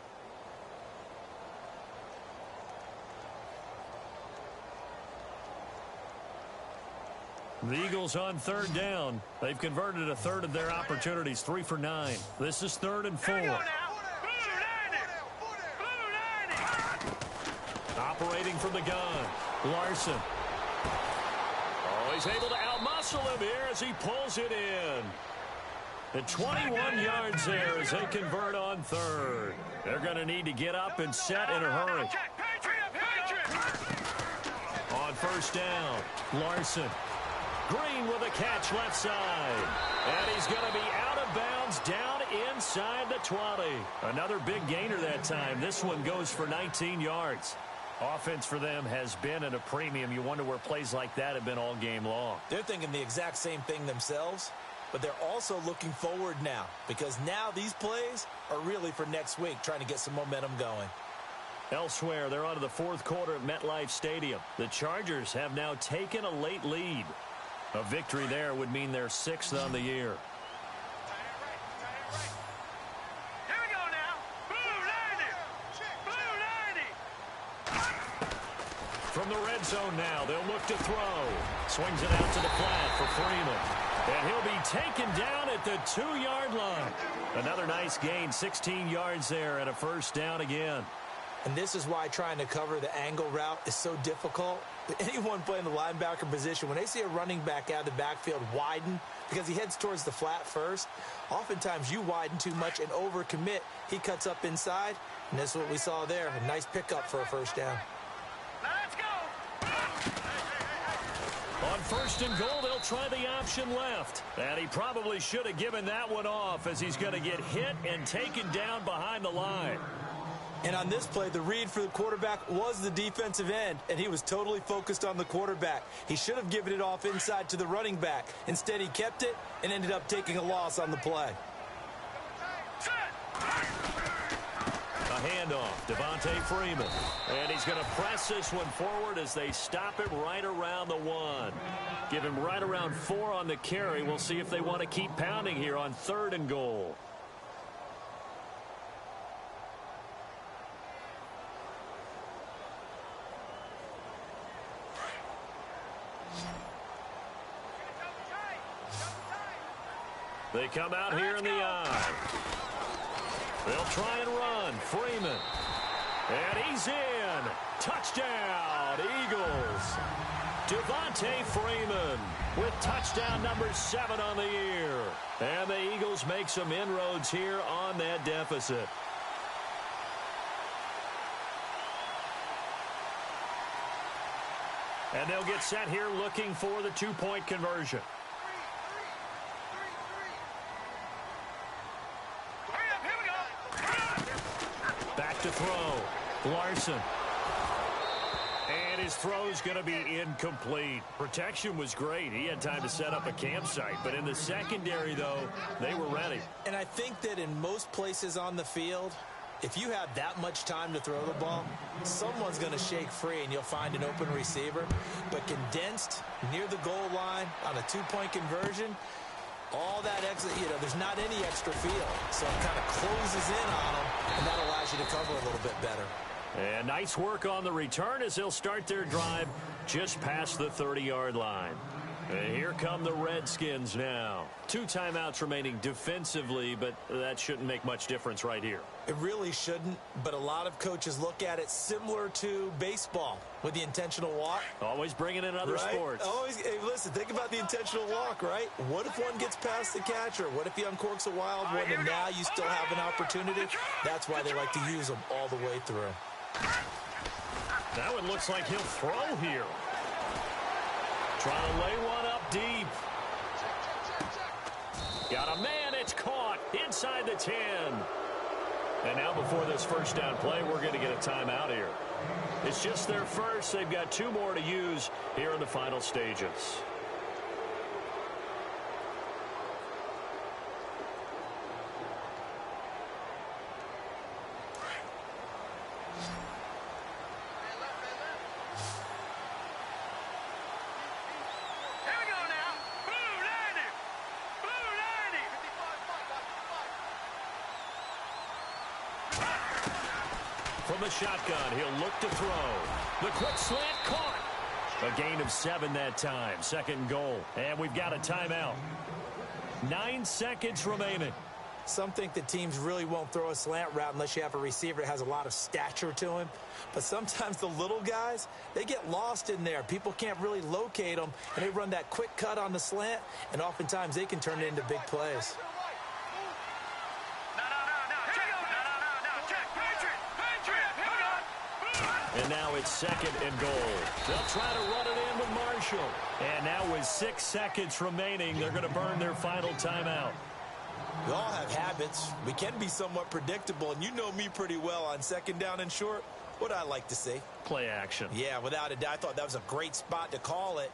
The Eagles on 3rd down. They've converted a 1/3 of their opportunities, 3 for 9. This is 3rd and 4. Operating from the gun. Larson. Oh, he's able to outmuscle him here as he pulls it in. The 21 yards there as they convert on third. They're going to need to get up and set in a hurry. On first down, Larson. Green with a catch left side. And he's going to be out of bounds down inside the 20. Another big gainer that time. This one goes for 19 yards. Offense for them has been at a premium. You wonder where plays like that have been all game long. They're thinking the exact same thing themselves, but they're also looking forward now because now these plays are really for next week, trying to get some momentum going. Elsewhere, they're on to the fourth quarter at MetLife Stadium. The Chargers have now taken a late lead. A victory there would mean they're 6th on the year. Here we go now. Blue 90. Blue 90. From the red zone now, they'll look to throw. Swings it out to the flat for Freeman. And he'll be taken down at the 2-yard line. Another nice gain, 16 yards there and a first down again. And this is why trying to cover the angle route is so difficult. Anyone playing the linebacker position, when they see a running back out of the backfield widen because he heads towards the flat first, oftentimes you widen too much and overcommit. He cuts up inside, and that's what we saw there. A nice pickup for a first down. Let's go. On first and goal, they'll try the option left. And he probably should have given that one off as he's going to get hit and taken down behind the line. And on this play, the read for the quarterback was the defensive end, and he was totally focused on the quarterback. He should have given it off inside to the running back. Instead, he kept it and ended up taking a loss on the play. A handoff, Devontae Freeman. And he's going to press this one forward as they stop him right around the 1. Give him right around 4 on the carry. We'll see if they want to keep pounding here on 3rd and goal. They come out here in the eye. They'll try and run. Freeman. And he's in. Touchdown, Eagles. Devontae Freeman with touchdown number 7 on the year. And the Eagles make some inroads here on that deficit. And they'll get set here looking for the 2-point conversion. Back to throw. Larson. And his throw's going to be incomplete. Protection was great. He had time to set up a campsite. But in the secondary, though, they were ready. And I think that in most places on the field, if you have that much time to throw the ball, someone's going to shake free and you'll find an open receiver. But condensed near the goal line on a 2-point conversion, all that exit, there's not any extra field. So it kind of closes in on them, and that allows you to cover a little bit better. And nice work on the return as they'll start their drive just past the 30-yard line. And here come the Redskins now. 2 timeouts remaining defensively, but that shouldn't make much difference right here. It really shouldn't, but a lot of coaches look at it similar to baseball with the intentional walk. Always bringing in other sports. Always, hey, listen, think about the intentional walk, right? What if one gets past the catcher? What if he uncorks a wild one and now you still have an opportunity? That's why they like to use them all the way through. That one looks like he'll throw here. Trying to lay one up deep. Got a man, it's caught inside the 10. And now before this first down play, we're going to get a timeout here. It's just their first. They've got 2 more to use here in the final stages. From the shotgun, he'll look to throw. The quick slant caught. A gain of 7 that time. 2nd and goal. And we've got a timeout. 9 seconds remaining. Some think that teams really won't throw a slant route unless you have a receiver that has a lot of stature to him. But sometimes the little guys, they get lost in there. People can't really locate them, and they run that quick cut on the slant, and oftentimes they can turn it into big plays. And now it's 2nd and goal. They'll try to run it in with Marshall. And now with 6 seconds remaining, they're going to burn their final timeout. We all have habits. We can be somewhat predictable, and you know me pretty well on 2nd down and short. What I like to see? Play action. Yeah, without a doubt. I thought that was a great spot to call it.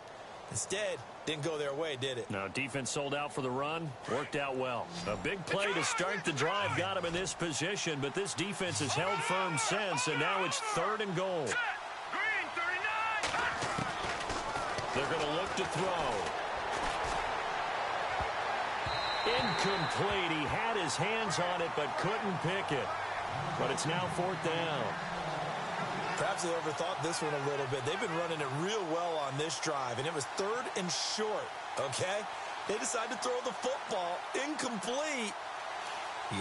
Instead, didn't go their way, did it? No, defense sold out for the run. Worked out well. A big play to start the drive got him in this position, but this defense has held firm since, and now it's 3rd and goal. Green 39. They're going to look to throw. Incomplete. He had his hands on it, but couldn't pick it. But it's now 4th down. Perhaps they overthought this one a little bit. They've been running it real well on this drive, and it was 3rd and short, okay? They decided to throw the football incomplete.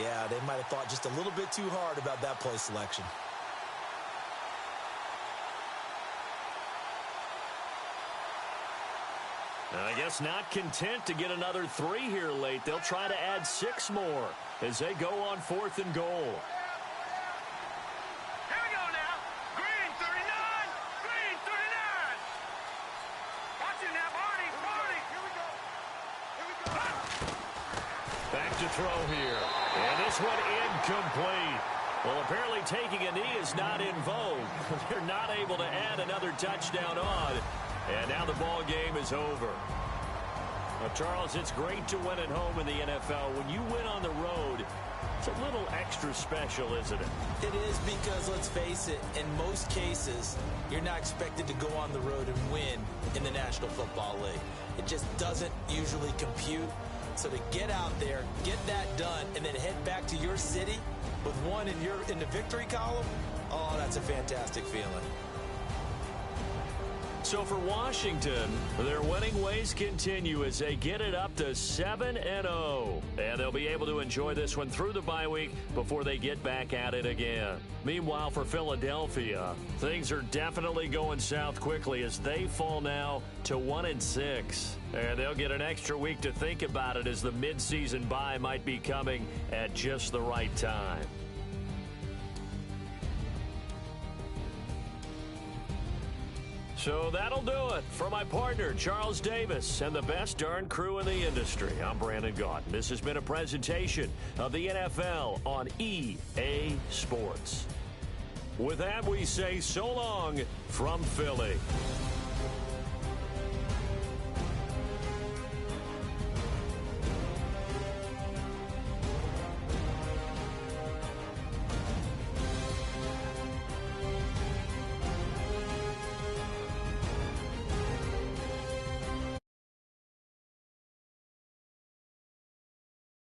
Yeah, they might have thought just a little bit too hard about that play selection. I guess not content to get another 3 here late. They'll try to add 6 more as they go on 4th and goal. Here we go now. Green 39. Green 39. Watch it now, Barney. Barney. Here we go. Here we go. Back to throw here. And this one incomplete. Well, apparently taking a knee is not in vogue. They're not able to add another touchdown on. And now the ball game is over. Now, Charles, it's great to win at home in the NFL. When you win on the road, it's a little extra special, isn't it? It is because, let's face it, in most cases, you're not expected to go on the road and win in the National Football League. It just doesn't usually compute. So to get out there, get that done, and then head back to your city with one in the victory column, oh, that's a fantastic feeling. So for Washington, their winning ways continue as they get it up to 7-0. And they'll be able to enjoy this one through the bye week before they get back at it again. Meanwhile, for Philadelphia, things are definitely going south quickly as they fall now to 1-6. And they'll get an extra week to think about it as the midseason bye might be coming at just the right time. So that'll do it for my partner, Charles Davis, and the best darn crew in the industry. I'm Brandon Gaudin. This has been a presentation of the NFL on EA Sports. With that, we say so long from Philly.